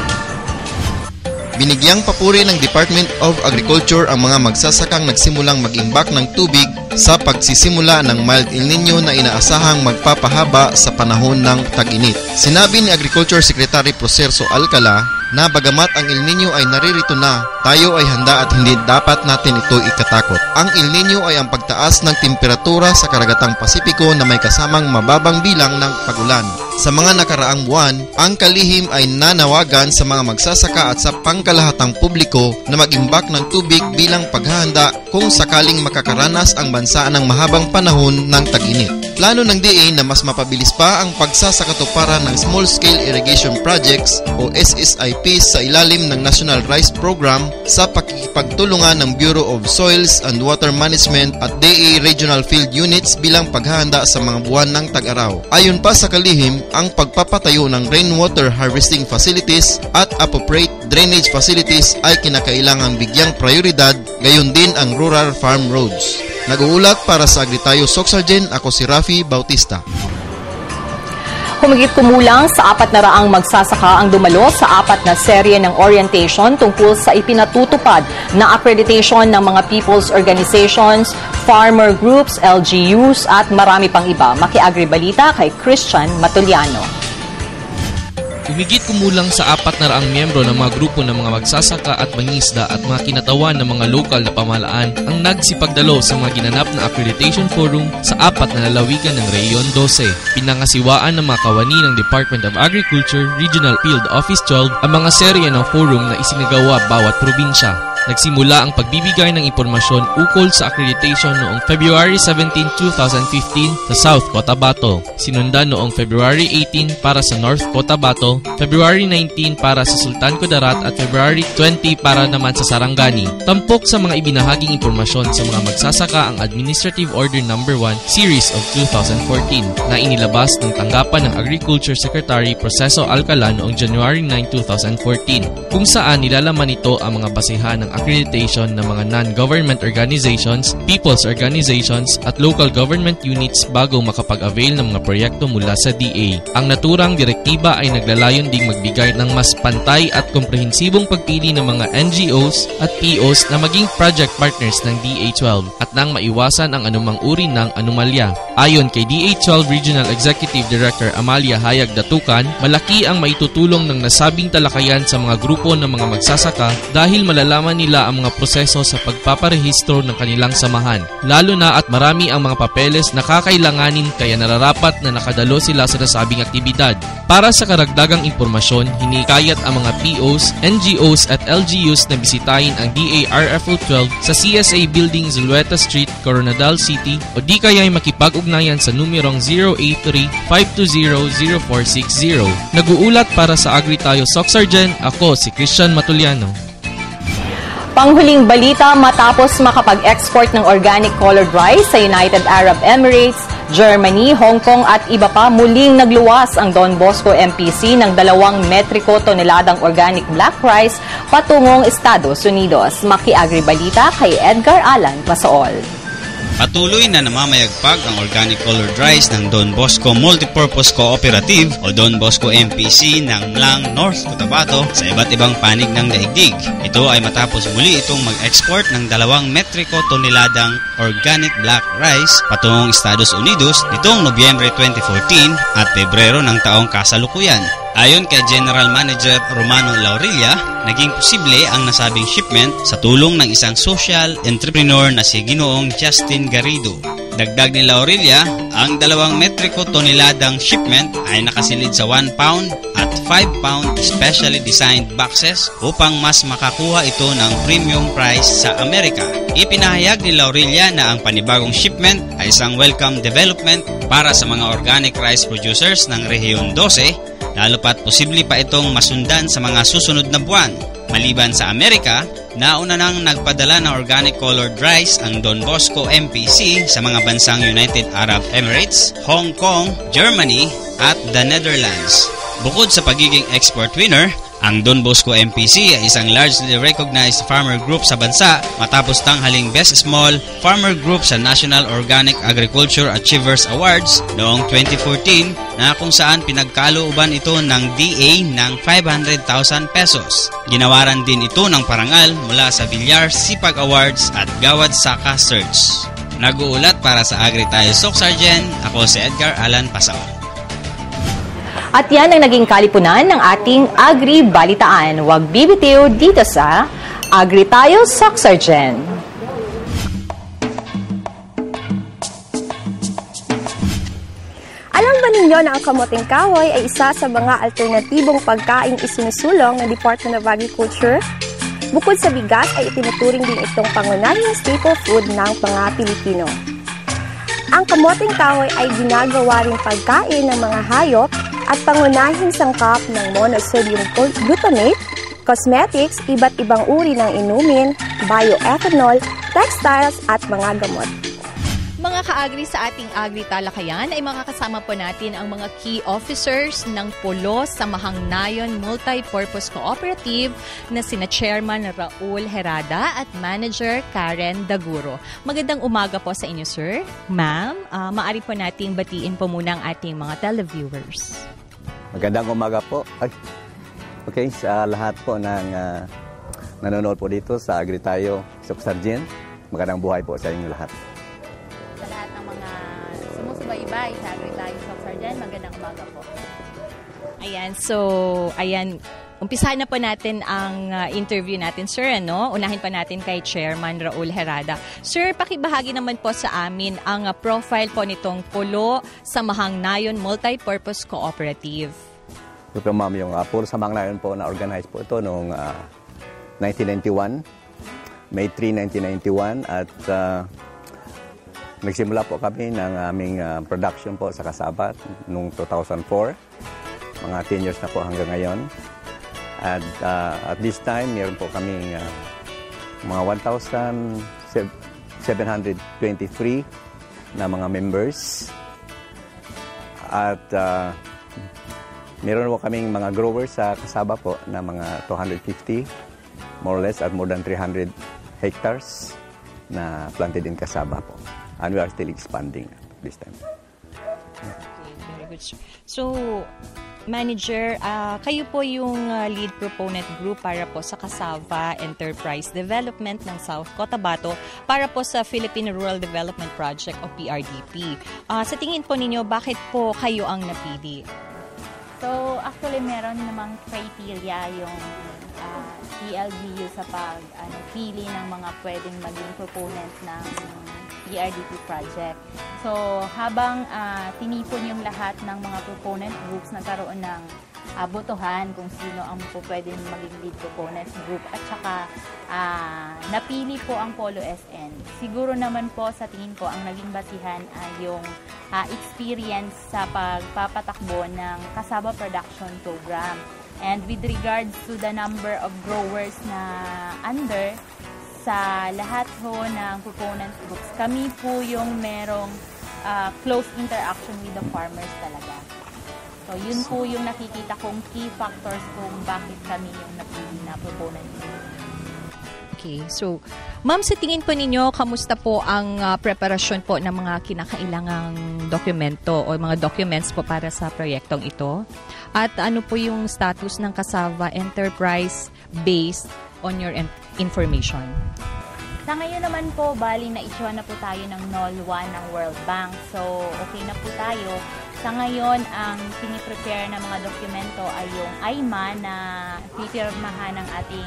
Binigyang papuri ng Department of Agriculture ang mga magsasakang nagsimulang mag-imbak ng tubig sa pagsisimula ng mild El Nino na inaasahang magpapahaba sa panahon ng tag-init. Sinabi ni Agriculture Secretary Proceso Alcala na bagamat ang El Nino ay naririto na, tayo ay handa at hindi dapat natin ito ikatakot. Ang El Nino ay ang pagtaas ng temperatura sa karagatang Pasipiko na may kasamang mababang bilang ng pagulan. Sa mga nakaraang buwan, ang kalihim ay nanawagan sa mga magsasaka at sa pangkalahatang publiko na mag-imbak ng tubig bilang paghahanda kung sakaling makakaranas ang bansa ng mahabang panahon ng tag-init. Plano ng DA na mas mapabilis pa ang pagsasakatuparan ng Small Scale Irrigation Projects o SSIP sa ilalim ng National Rice Program sa pagtulungan ng Bureau of Soils and Water Management at DA Regional Field Units bilang paghahanda sa mga buwan ng tag-araw. Ayon pa sa kalihim, ang pagpapatayo ng rainwater harvesting facilities at appropriate drainage facilities ay kinakailangang bigyang prioridad, gayon din ang rural farm roads. Nag-uulat para sa Agritayo Soxargen, ako si Rafi Bautista. Humigit kumulang sa 400 magsasaka ang dumalo sa 4 na serye ng orientation tungkol sa ipinatutupad na accreditation ng mga people's organizations, farmer groups, LGUs at marami pang iba. Maki-Agribalita kay Christian Matuliano. Humigit kumulang sa 400 miyembro ng mga grupo ng mga magsasaka at mangingisda at mga kinatawan ng mga lokal na pamahalaan ang nagsipagdalo sa mga ginanap na accreditation forum sa 4 na lalawigan ng Rehiyon 12. Pinangasiwaan ng mga kawani ng Department of Agriculture Regional Field Office 12 ang mga serye ng forum na isinagawa bawat probinsya. Nagsimula ang pagbibigay ng impormasyon ukol sa accreditation noong February 17, 2015 sa South Cotabato. Sinundan noong February 18 para sa North Cotabato, February 19 para sa Sultan Kudarat at February 20 para naman sa Sarangani. Tampok sa mga ibinahaging impormasyon sa mga magsasaka ang Administrative Order No. 1 Series of 2014 na inilabas ng tanggapan ng Agriculture Secretary Proceso Alcala noong January 9, 2014, kung saan nilalaman nito ang mga basehan ng accreditation ng mga non-government organizations, people's organizations at local government units bago makapag-avail ng mga proyekto mula sa DA. Ang naturang direktiba ay naglalayon ding magbigay ng mas pantay at komprehensibong pagpili ng mga NGOs at POs na maging project partners ng DA12 at nang maiwasan ang anumang uri ng anomalya. Ayon kay DA12 Regional Executive Director Amalia Hayag Datukan, malaki ang maitutulong ng nasabing talakayan sa mga grupo ng mga magsasaka dahil malalaman nila ang mga proseso sa pagpaparehistro ng kanilang samahan, lalo na at marami ang mga papeles na kakailanganin kaya nararapat na nakadalo sila sa nasabing aktibidad. Para sa karagdagang impormasyon, hinikayat ang mga POs, NGOs at LGUs na bisitahin ang DARFO 12 sa CSA Building Zulueta Street, Coronadal City o di kaya'y makipag-ugnayan sa numerong 083-520-0460. Nag-uulat para sa Agritayo Soxargen, ako si Christian Matuliano. Panghuling balita, matapos makapag-export ng organic colored rice sa United Arab Emirates, Germany, Hong Kong at iba pa, muling nagluwas ang Don Bosco MPC ng 2 metriko toneladang organic black rice patungong Estados Unidos. Maki-Agribalita kay Edgar Alan Pasaol. Patuloy na namamayagpag ang organic colored rice ng Don Bosco Multipurpose Cooperative o Don Bosco MPC ng Mlang, North Cotabato sa iba't ibang panig ng daigdig. Ito ay matapos muli itong mag-export ng 2 metriko toneladang organic black rice patungong Estados Unidos nitong Nobyembre 2014 at Pebrero ng taong kasalukuyan. Ayon kay General Manager Romano Laurilla, naging posible ang nasabing shipment sa tulong ng isang social entrepreneur na si Ginoong Justin Garrido. Dagdag ni Laurilla, ang 2 metriko toneladang shipment ay nakasilid sa 1 pound at 5 pound specially designed boxes upang mas makakuha ito ng premium price sa Amerika. Ipinahayag ni Laurilla na ang panibagong shipment ay isang welcome development para sa mga organic rice producers ng Rehiyon 12, lalo pat posible pa itong masundan sa mga susunod na buwan. Maliban sa Amerika, nauna nang nagpadala ng organic colored rice ang Don Bosco MPC sa mga bansang United Arab Emirates, Hong Kong, Germany at the Netherlands. Bukod sa pagiging export winner, ang Don Bosco MPC ay isang largely recognized farmer group sa bansa matapos tanghaling Best Small Farmer Group sa National Organic Agriculture Achievers Awards noong 2014 na kung saan pinagkalooban ito ng DA ng 500,000 pesos. Ginawaran din ito ng parangal mula sa Villar Sipag Awards at Gawad Saka Search. Nag-uulat para sa Agritayo Soxargen, ako si Edgar Alan Pasaol. At yan ang naging kalipunan ng ating Agri-Balitaan. Huwag bibitiw dito sa Agritayo Soxargen. Alam ba ninyo na ang kamoting kahoy ay isa sa mga alternatibong pagkaing isinusulong ng Department of Agriculture? Bukod sa bigas ay itinuturing din itong pangunahing staple food ng mga Pilipino. Ang kamoting kahoy ay ginagawa ring pagkain ng mga hayop at pangunahing sangkap ng monosodium glutamate cosmetics, iba't ibang uri ng inumin, bioethanol, textiles at mga gamot. Mga ka-agri, sa ating agri-talakayan ay makakasama po natin ang mga key officers ng Polo Samahang Nayon Multi-Purpose Cooperative na sina Chairman Raul Herada at Manager Karen Daguro. Magandang umaga po sa inyo, sir. Ma'am, maaari po nating batiin po muna ang ating mga televiewers. Magandang umaga po. Okay, sa lahat po ng nanonood po dito sa Agri Tayo Suksarjin, magandang buhay po sa inyo lahat. Sa lahat ng mga sumusubaybay sa Agri Tayo Suksarjin, magandang umaga po. Ayan, umpisahan na po natin ang interview natin, sir. Unahin pa natin kay Chairman Raul Herada. Sir, pakibahagi naman po sa amin ang profile po nitong Polo Samahang Nayon Multi-Purpose Cooperative. So, ma'am, yung Polo Samahang Nayon po na-organize po ito noong 1991, May 3, 1991, at nagsimula po kami ng aming production po sa Kasabat noong 2004. Mga 10 years na po hanggang ngayon. At at this time, meron po kaming mga 1,723 na mga members. At meron po kaming mga growers sa Kasaba po na mga 250, more or less, at more than 300 hectares na planted in Kasaba po. And we are still expanding this time. Okay, very good, sir. So, Manager, kayo po yung lead proponent group para po sa Cassava Enterprise Development ng South Cotabato para po sa Philippine Rural Development Project o PRDP. Sa tingin po ninyo, bakit po kayo ang napili? So, actually, meron namang criteria yung PLGU sa pagpili ng mga pwedeng maging proponent ng PRDP project. So, habang tinipon yung lahat ng mga proponent groups, nagkaroon ng botohan kung sino ang pwedeng maging lead proponent group at saka napili po ang Polo SN. Siguro naman po sa tingin ko ang naging basihan ay yung experience sa pagpapatakbo ng Cassava Production Program. And with regards to the number of growers na under sa lahat ho ng proponent groups, kami po yung merong close interaction with the farmers talaga. So, yun po yung nakikita kong key factors kung bakit kami yung napili na proponent group. Okay, so, ma'am, sa tingin po ninyo, kamusta po ang preparasyon po ng mga kinakailangang dokumento o mga documents po para sa proyektong ito? At ano po yung status ng Cassava Enterprise based on your information? Sa ngayon naman po, bali na-issue na po tayo ng NOL 1 ng World Bank. So, okay na po tayo. Sa ngayon, ang piniprepare na mga dokumento ay yung AIMA na pipirmahan ng ating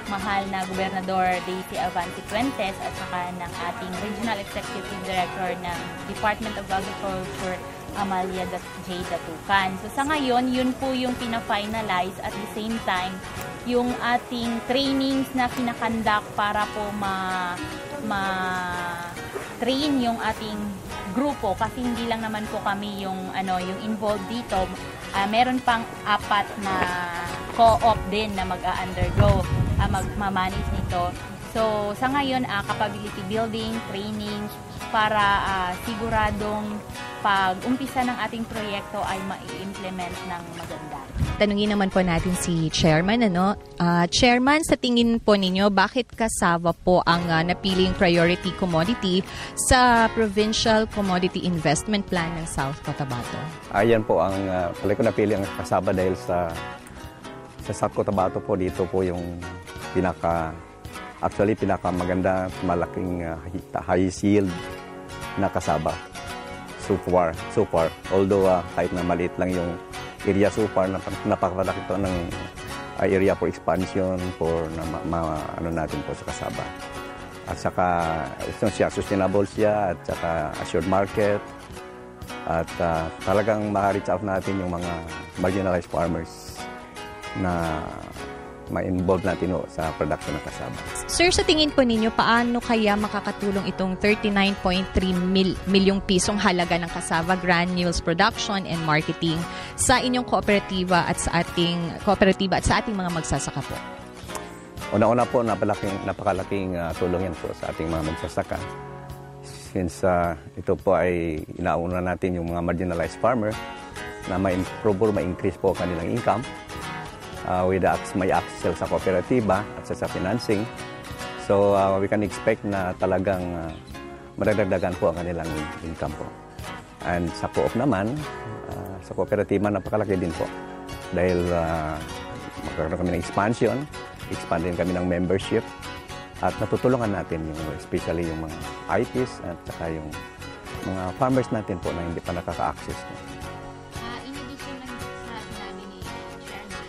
mahal na Gobernador Daisy Avanti Puentes at saka ng ating Regional Executive Director ng Department of Agriculture, Amalia J. Datucan. So sa ngayon, yun po yung pina-finalize at the same time, yung ating trainings na kinakandak para po ma-train yung ating grupo kasi hindi lang naman po kami yung involved dito. Meron pang 4 na co-op din na mag-undergo, mag-manage nito. So sa ngayon, capability building, training para siguradong pag-umpisa ng ating proyekto ay ma-implement ng maganda. Tanungin naman po natin si Chairman. Chairman, sa tingin po ninyo, bakit Cassava po ang napiling priority commodity sa Provincial Commodity Investment Plan ng South Cotabato? Ayan po ang ko napili ang Cassava dahil sa South Cotabato po, dito po yung pinakamaganda, malaking high yield na Cassava so far. Although kahit na maliit lang yung area so far, napakalaki ito ng area for expansion for natin po sa Cassava. At saka sustainable siya at saka assured market at talagang ma-reach out natin yung mga marginalized farmers na ma-involve natin sa production ng Cassava. Sir, sa tingin po ninyo, paano kaya makakatulong itong 39.3 milyong pisong halaga ng Cassava granules production and marketing sa inyong kooperatiba at sa ating mga magsasaka po? Una-una po, napakalaking tulong yan po sa ating mga magsasaka. Since ito po ay inauna natin yung mga marginalized farmer na ma-improve or ma-increase po kanilang income with may access sa kooperatiba at sa financing. So we can expect na talagang madagdagan po ang kanilang income po. And sa co-op naman, sa kooperatiba napakalaki din po. Dahil magkaroon kami ng expansion, expand din kami ng membership, at natutulungan natin especially yung mga IPs at saka yung mga farmers natin po na hindi pa nakaka-access. In addition lang sa sinabi ni Chairman,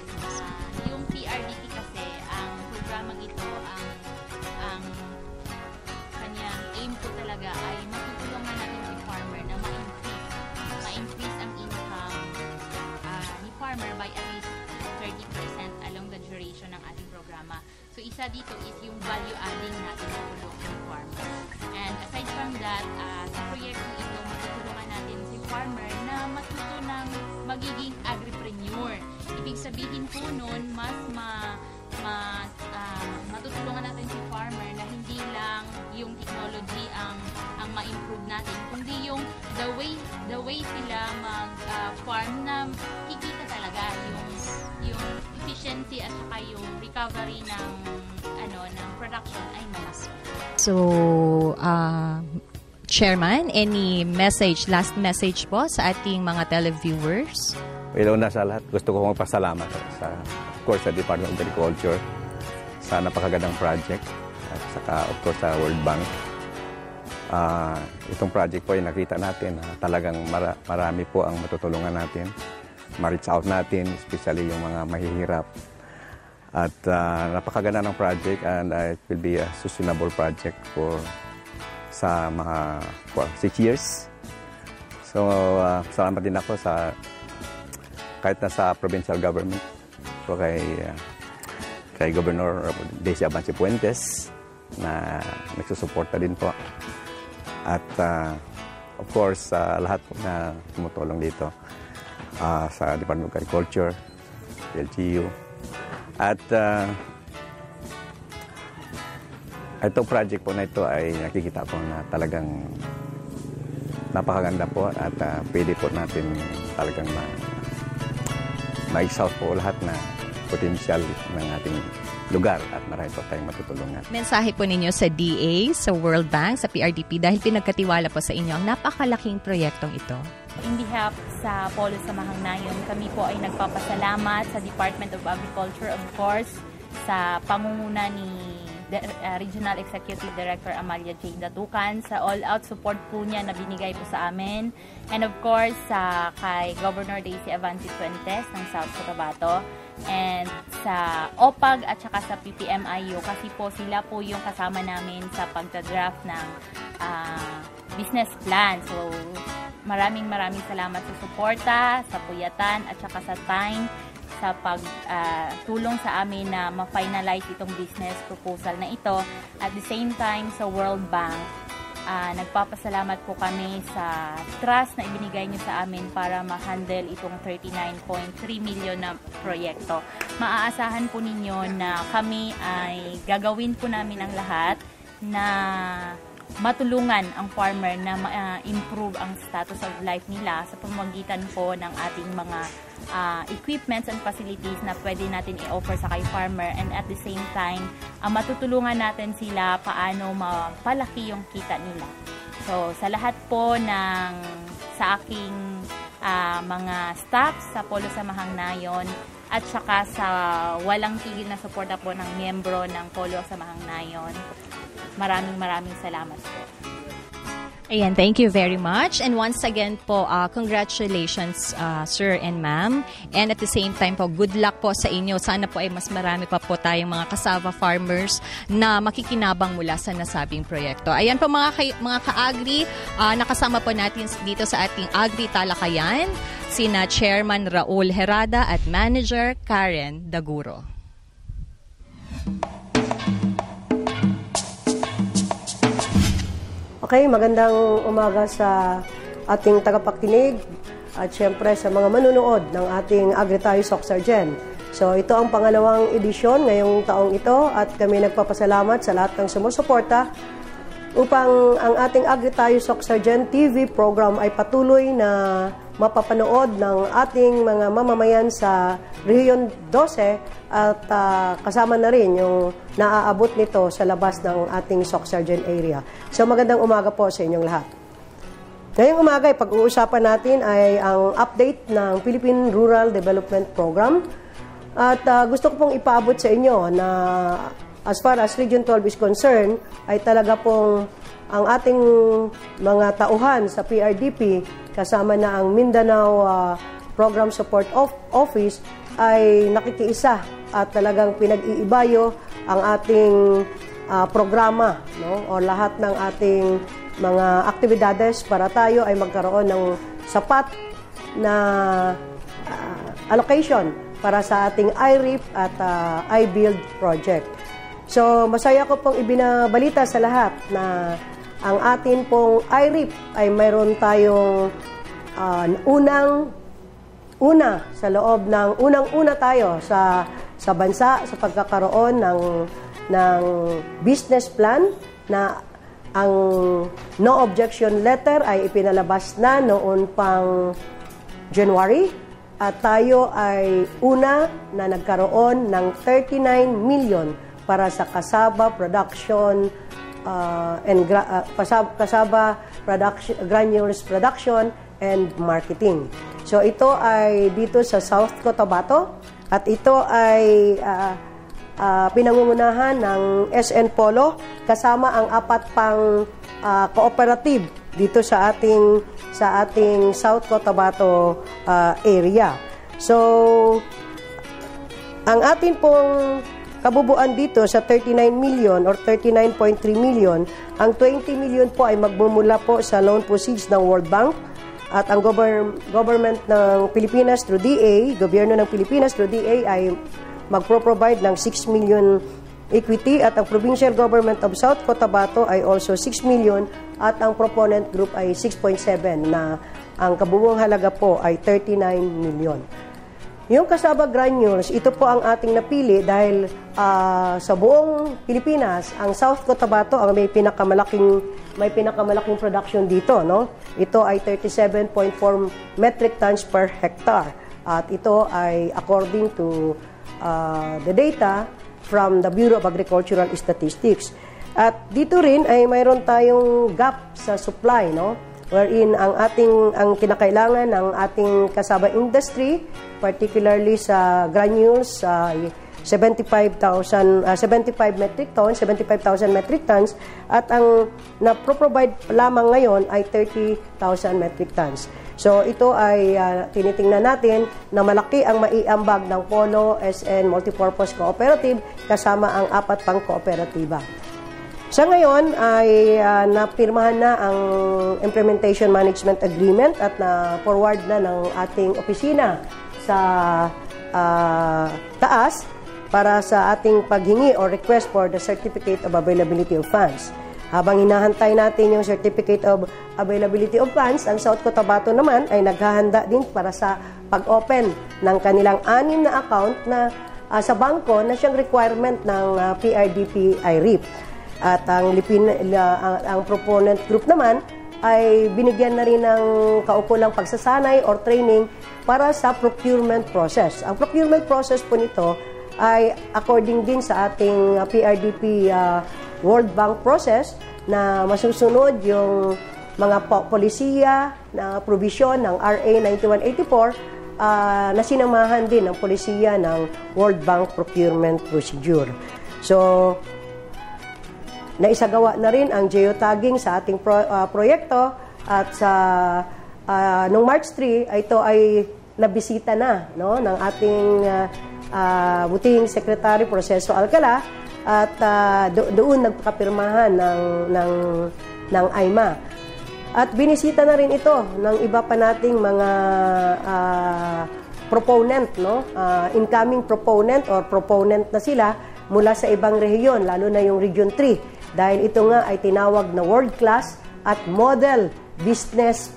yung PRDP kasi, ang programang ito, ang kanyang aim po talaga ay matutulungan natin si farmer na ma-increase ang income ni farmer by at least 30% along the duration ng ating programa. So isa dito is yung value adding natin sa tulong ng farmer. And aside from that, sa proyekto ito, matutulungan natin si farmer na matuto ng magiging agripreneur. Ibig sabihin po nun, mas matutulungan natin si farmer na hindi lang yung technology ang ma-improve natin, kundi yung the way sila mag-farm na kikita talaga yung efficiency at saka yung recovery ng production ay malaki. So, Chairman, any last message po sa ating mga televiewers? Well, una sa lahat, gusto ko magpasalamat of course, sa Department of Agriculture sa napakagandang project at saka, of course, sa World Bank. Itong project po ay nakita natin na talagang marami po ang matutulungan natin. Ma-reach out natin, especially yung mga mahihirap. At napakaganda ng project and it will be a sustainable project sa mga 6 years. So, salamat din ako kahit na sa provincial government, so kay Governor Daisy Abante Puentes na nagsusuporta din po. At of course, lahat po na tumutulong dito sa Department of Agriculture, LGU. At itong project po na ito ay nakikita ko na talagang napakaganda po at pwede po natin talagang ma-exhaust po lahat na potential ng ating lugar at marami po tayong matutulungan. Mensahe po ninyo sa DA, sa World Bank, sa PRDP dahil pinagkatiwala po sa inyo ang napakalaking proyektong ito. In behalf sa Polo Samahang Nayon, kami po ay nagpapasalamat sa Department of Agriculture, of course, sa pangunguna ni Regional Executive Director Amalia Jane Datucan, sa all-out support po niya na binigay po sa amin. And of course, kay Governor Daisy Abante Puentes ng South Cotabato. And sa OPAG at saka sa PPMIU kasi po sila po yung kasama namin sa pagdadraft ng business plan. So, maraming salamat sa suporta, sa puyatan at saka sa time sa pagtulong sa amin na ma-finalize itong business proposal na ito. At the same time, sa World Bank, nagpapasalamat po kami sa trust na ibinigay niyo sa amin para ma-handle itong 39.3 million na proyekto. Maaasahan po ninyo na kami ay gagawin po namin ang lahat na matulungan ang farmer na ma-improve ang status of life nila sa pamamagitan po ng ating mga equipments and facilities na pwede natin i-offer sa kay farmer, and at the same time, matutulungan natin sila paano mapalaki yung kita nila. So, sa lahat po sa aking mga staff sa Polo Samahang Nayon at saka sa walang tigil na suporta po ng miyembro ng Polo Samahang Nayon, maraming salamat po. Ayan, thank you very much. And once again po, congratulations, sir and ma'am. And at the same time po, good luck po sa inyo. Sana po ay mas marami pa po tayong mga cassava farmers na makikinabang mula sa nasabing proyekto. Ayan po mga ka-agri, nakasama po natin dito sa ating Agri Talakayan, sina Chairman Raul Herada at Manager Karen Daguro. Okay, magandang umaga sa ating tagapakinig at syempre sa mga manunood ng ating Agri Tayo Soc Sargent. So ito ang pangalawang edisyon ngayong taong ito at kami nagpapasalamat sa lahat ng sumusuporta upang ang ating Agri Tayo Soc-Sargent TV program ay patuloy na mapapanood ng ating mga mamamayan sa Rehiyon 12 at kasama na rin yung naaabot nito sa labas ng ating Soc-Sargent area. So magandang umaga po sa inyong lahat. Ngayong umaga, pag-uusapan natin ay ang update ng Philippine Rural Development Program. At gusto ko pong ipaabot sa inyo na as far as Region 12 is concerned, ay talaga pong ang ating mga tauhan sa PRDP, kasama na ang Mindanao Program Support Office, ay nakikiisa at talagang pinag-iibayo ang ating programa, no? O lahat ng ating mga aktibidades para tayo ay magkaroon ng sapat na allocation para sa ating IRIP at iBuild project. So, masaya ko pong ibinabalita sa lahat na ang atin pong IRIP ay mayroon tayong unang-una tayo sa bansa sa pagkakaroon ng business plan na ang no objection letter ay ipinalabas na noon pang January at tayo ay una na nagkaroon ng 39 million para sa cassava production granules production and marketing. So ito ay dito sa South Cotabato at ito ay pinangungunahan ng SN Polo kasama ang 4 pang cooperative dito sa ating South Cotabato area. So ang atin pong kabubuan dito sa 39 million or 39.3 million, ang 20 million po ay magmumula po sa loan proceeds ng World Bank at ang government ng Pilipinas through DA, gobyerno ng Pilipinas through DA ay magpro-provide ng 6 million equity at ang provincial government of South Cotabato ay also 6 million at ang proponent group ay 6.7 na ang kabubuang halaga po ay 39 million. Yung cassava granules, ito po ang ating napili dahil sa buong Pilipinas, ang South Cotabato ang may pinakamalaking production dito, no? Ito ay 37.4 metric tons per hectare. At ito ay according to the data from the Bureau of Agricultural Statistics. At dito rin ay mayroon tayong gap sa supply, no? Wherein ang kinakailangan ng ating cassava industry, particularly sa granules, 75,000 metric tons at ang na-provide lamang ngayon ay 30,000 metric tons. So ito ay tinitingnan natin na malaki ang maiambag ng Polo SN Multipurpose Cooperative kasama ang 4 pang kooperatiba. Sa ngayon ay napirmahan na ang Implementation Management Agreement at na-forward na ng ating opisina sa taas para sa ating paghingi or request for the Certificate of Availability of Funds. Habang hinahantay natin yung Certificate of Availability of Funds, ang South Cotabato naman ay naghahanda din para sa pag-open ng kanilang 6 na account na sa bangko na siyang requirement ng PRDP IRIP. At ang proponent group naman ay binigyan na rin ng kaukulang pagsasanay or training para sa procurement process. Ang procurement process po nito ay according din sa ating PRDP World Bank process na masusunod yung mga polisiya na provision ng RA 9184 na sinamahan din ng polisiya ng World Bank Procurement Procedure. So, naisagawa na rin ang geotagging sa ating proyekto at sa nung March 3 ito ay nabisita na, no, ng ating butihing Secretary Proceso Alcala at doon nagpakapirmahan ng AIMA. At binisita na rin ito ng iba pa nating mga proponent, no? Incoming proponent or proponent na sila mula sa ibang rehiyon, lalo na yung Region 3. Dahil ito nga ay tinawag na world-class at model business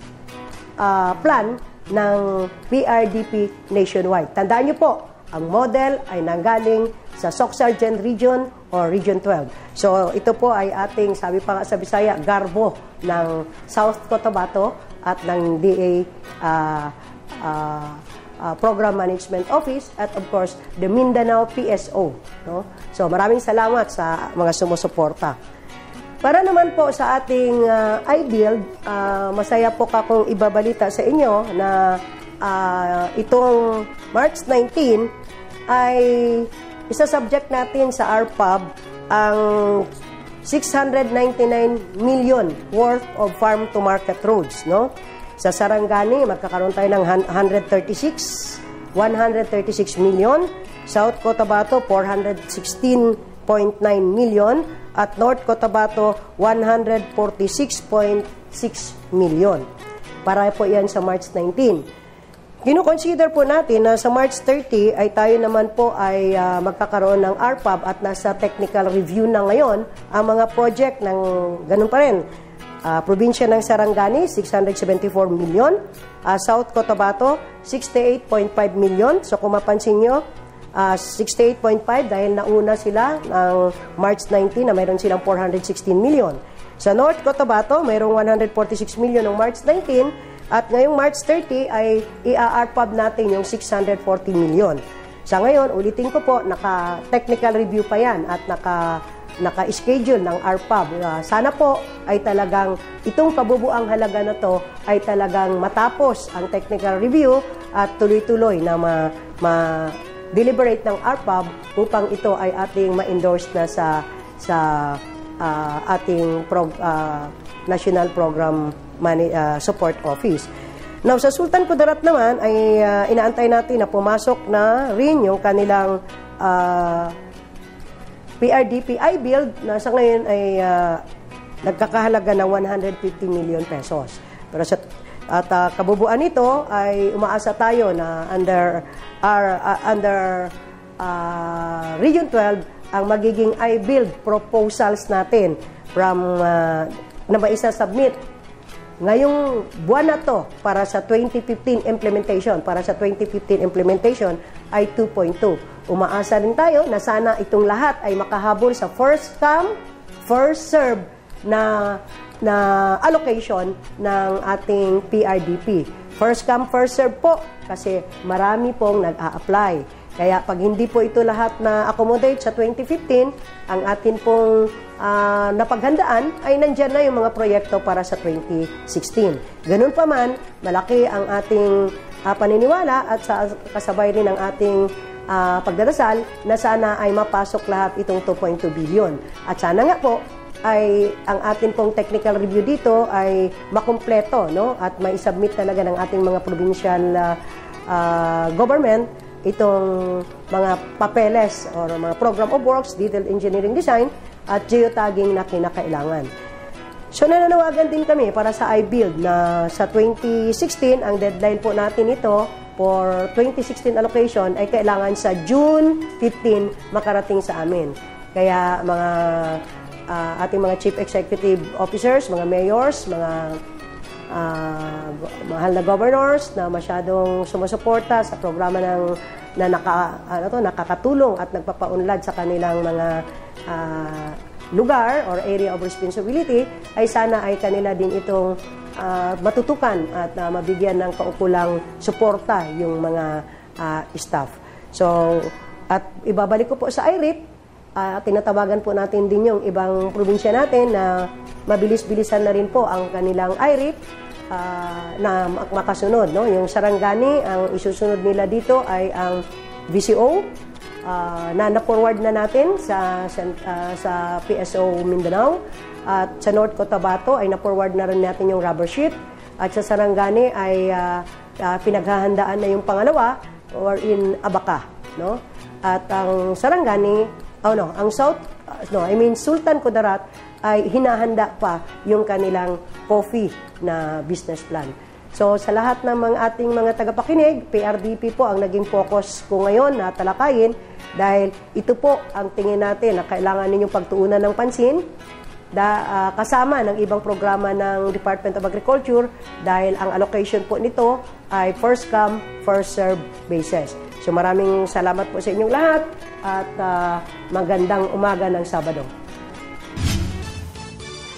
plan ng PRDP nationwide. Tandaan niyo po, ang model ay nanggaling sa Soc-Sargent Region o Region 12. So ito po ay ating, sabi pa nga sa Bisaya, garbo ng South Cotabato at ng DA Program Management Office at of course the Mindanao PSO. No? So maraming salamat sa mga sumusuporta. Para naman po sa ating iBuild, masaya po akong ibabalita sa inyo na itong March 19 ay isa-subject natin sa RPAB ang 699 million worth of farm-to-market roads. No? Sa Sarangani, magkakaroon tayo ng 136 million. South Cotabato, 416.9 million. At North Cotabato, 146.6 million. Para po yan sa March 19. Kino-consider po natin na sa March 30 ay tayo naman po ay magkakaroon ng RPAB at nasa technical review na ngayon ang mga project ng ganun pa rin. Probinsya ng Sarangani, 674 million. South Cotabato, 68.5 million. So kung mapansin nyo, 68.5 dahil nauna sila ng March 19 na mayroon silang 416 million. Sa North Cotabato, mayroong 146 million ng March 19 at ngayong March 30 ay i-RPAB natin yung 640 million. Sa ngayon, ulitin ko po, naka-technical review pa yan at naka-schedule ng RPAB. Sana po ay talagang itong kabubuang halaga na to ay talagang matapos ang technical review at tuloy-tuloy na deliberate ng RPAB upang ito ay ating ma-endorse na sa ating National Program Support Office. Now, sa Sultan Kudarat naman ay inaantay natin na pumasok na rin yung kanilang PRDP iBuild na sa ngayon ay nagkakahalaga ng 150 million pesos. Pero at kabubuan nito ay umaasa tayo na under Region 12 ang magiging iBuild proposals natin from na maisa-submit ngayong buwan na to para sa 2015 implementation. Para sa 2015 implementation ay 2.2. Umaasa rin tayo na sana itong lahat ay makahabol sa first come, first serve na allocation ng ating PRDP. First come, first serve po kasi marami pong nag-a-apply. Kaya pag hindi po ito lahat na accommodate sa 2015, ang atin pong napaghandaan ay nandyan na yung mga proyekto para sa 2016. Ganun pa man, malaki ang ating paniniwala at kasabay rin ang ating pagdarasal na sana ay mapasok lahat itong 2.2 billion. At sana nga po ay ang atin pong technical review dito ay makumpleto, no? At mai-submit talaga ng ating mga provincial government itong mga papeles or mga program of works, detailed engineering design at geotagging na kinakailangan. So nananawagan din kami para sa iBuild na sa 2016, ang deadline po natin ito for 2016 allocation ay kailangan sa June 15 makarating sa amin. Kaya mga ating mga chief executive officers, mga mayors, mga mahal na governors na masyadong sumusuporta sa programa na nakakatulong at nagpapaunlad sa kanilang mga lugar or area of responsibility, ay sana ay kanila din itong matutukan at mabigyan ng kaukulang suporta yung mga staff. So, at ibabalik ko po sa IRIP, tinatawagan po natin din yung ibang probinsya natin na mabilis-bilisan na rin po ang kanilang IRIP na makasunod. No? Yung Sarangani, ang isusunod nila dito ay ang VCO na na-forward na natin sa PSO Mindanao. At sa North Cotabato ay na-forward na rin natin yung rubber sheet. At sa Sarangani ay pinaghahandaan na yung pangalawa or in Abaca. No? At ang Sarangani, Sultan Kudarat ay hinahanda pa yung kanilang coffee na business plan. So sa lahat ng ating mga tagapakinig, PRDP po ang naging focus ko ngayon na talakayin dahil ito po ang tingin natin na kailangan ninyong pagtuunan ng pansin kasama ng ibang programa ng Department of Agriculture dahil ang allocation po nito ay first come, first serve basis. So maraming salamat po sa inyong lahat at magandang umaga ng Sabado.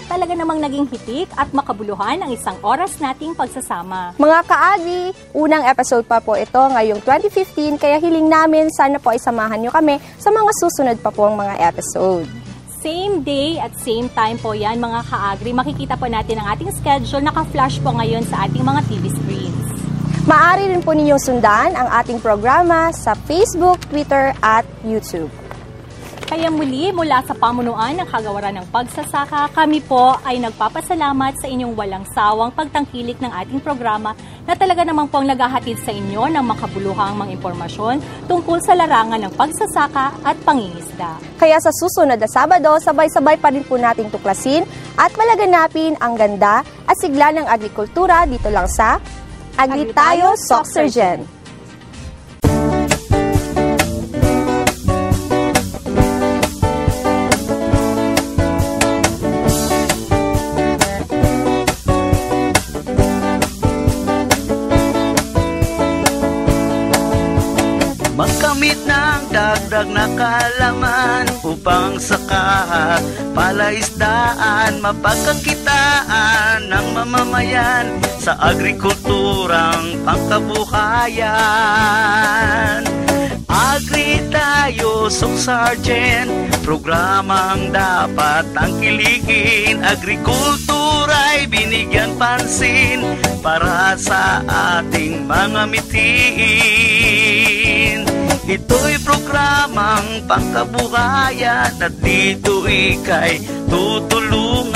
Talaga namang naging hitik at makabuluhan ang isang oras nating pagsasama. Mga ka-agri, unang episode pa po ito ngayong 2015, kaya hiling namin sana po ay samahan nyo kami sa mga susunod pa pong mga episode. Same day at same time po yan mga ka-agri. Makikita po natin ang ating schedule, naka-flash po ngayon sa ating mga TV screens. Maaari rin po ninyong sundan ang ating programa sa Facebook, Twitter at YouTube. Kaya muli, mula sa pamunuan ng Kagawaran ng Pagsasaka, kami po ay nagpapasalamat sa inyong walang sawang pagtangkilik ng ating programa na talaga namang pong naghahatid sa inyo ng makabuluhang mga impormasyon tungkol sa larangan ng pagsasaka at pangingisda. Kaya sa susunod na Sabado, sabay-sabay pa rin po nating tuklasin at malaganapin ang ganda at sigla ng agrikultura dito lang sa Agri Tayo Soxergen. Magkamit ng dagdag na kaalaman upang saka palaisdaan mapagkakitaan ng mamamayan sa agrikulturang pangkabuhayan. Agri Tayo Soxergen, programang dapat tangkilikin. Agrikultura'y binigyan pansin para sa ating mga mitiin. Ito'y programang pangkabuhayan at dito ika'y tutulungan.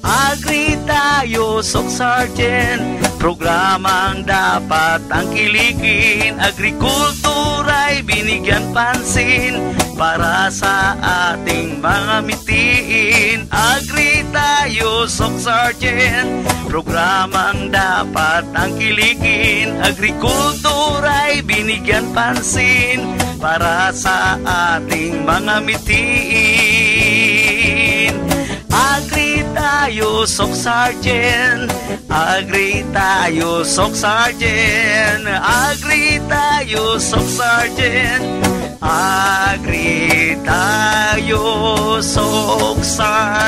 Agri Tayo Soxergen, programang dapat tangkilikin. Agrikultura'y binigyan pansin para sa ating mga mitiin. Agri Tayo Soxergen, programang dapat tangkilikin. Agrikultura'y binigyan pansin para sa ating mga mitiin. Agri Tayo Soxergen, Agri Tayo Soxergen, Agri Tayo Soxergen, Agri Tayo Soxergen.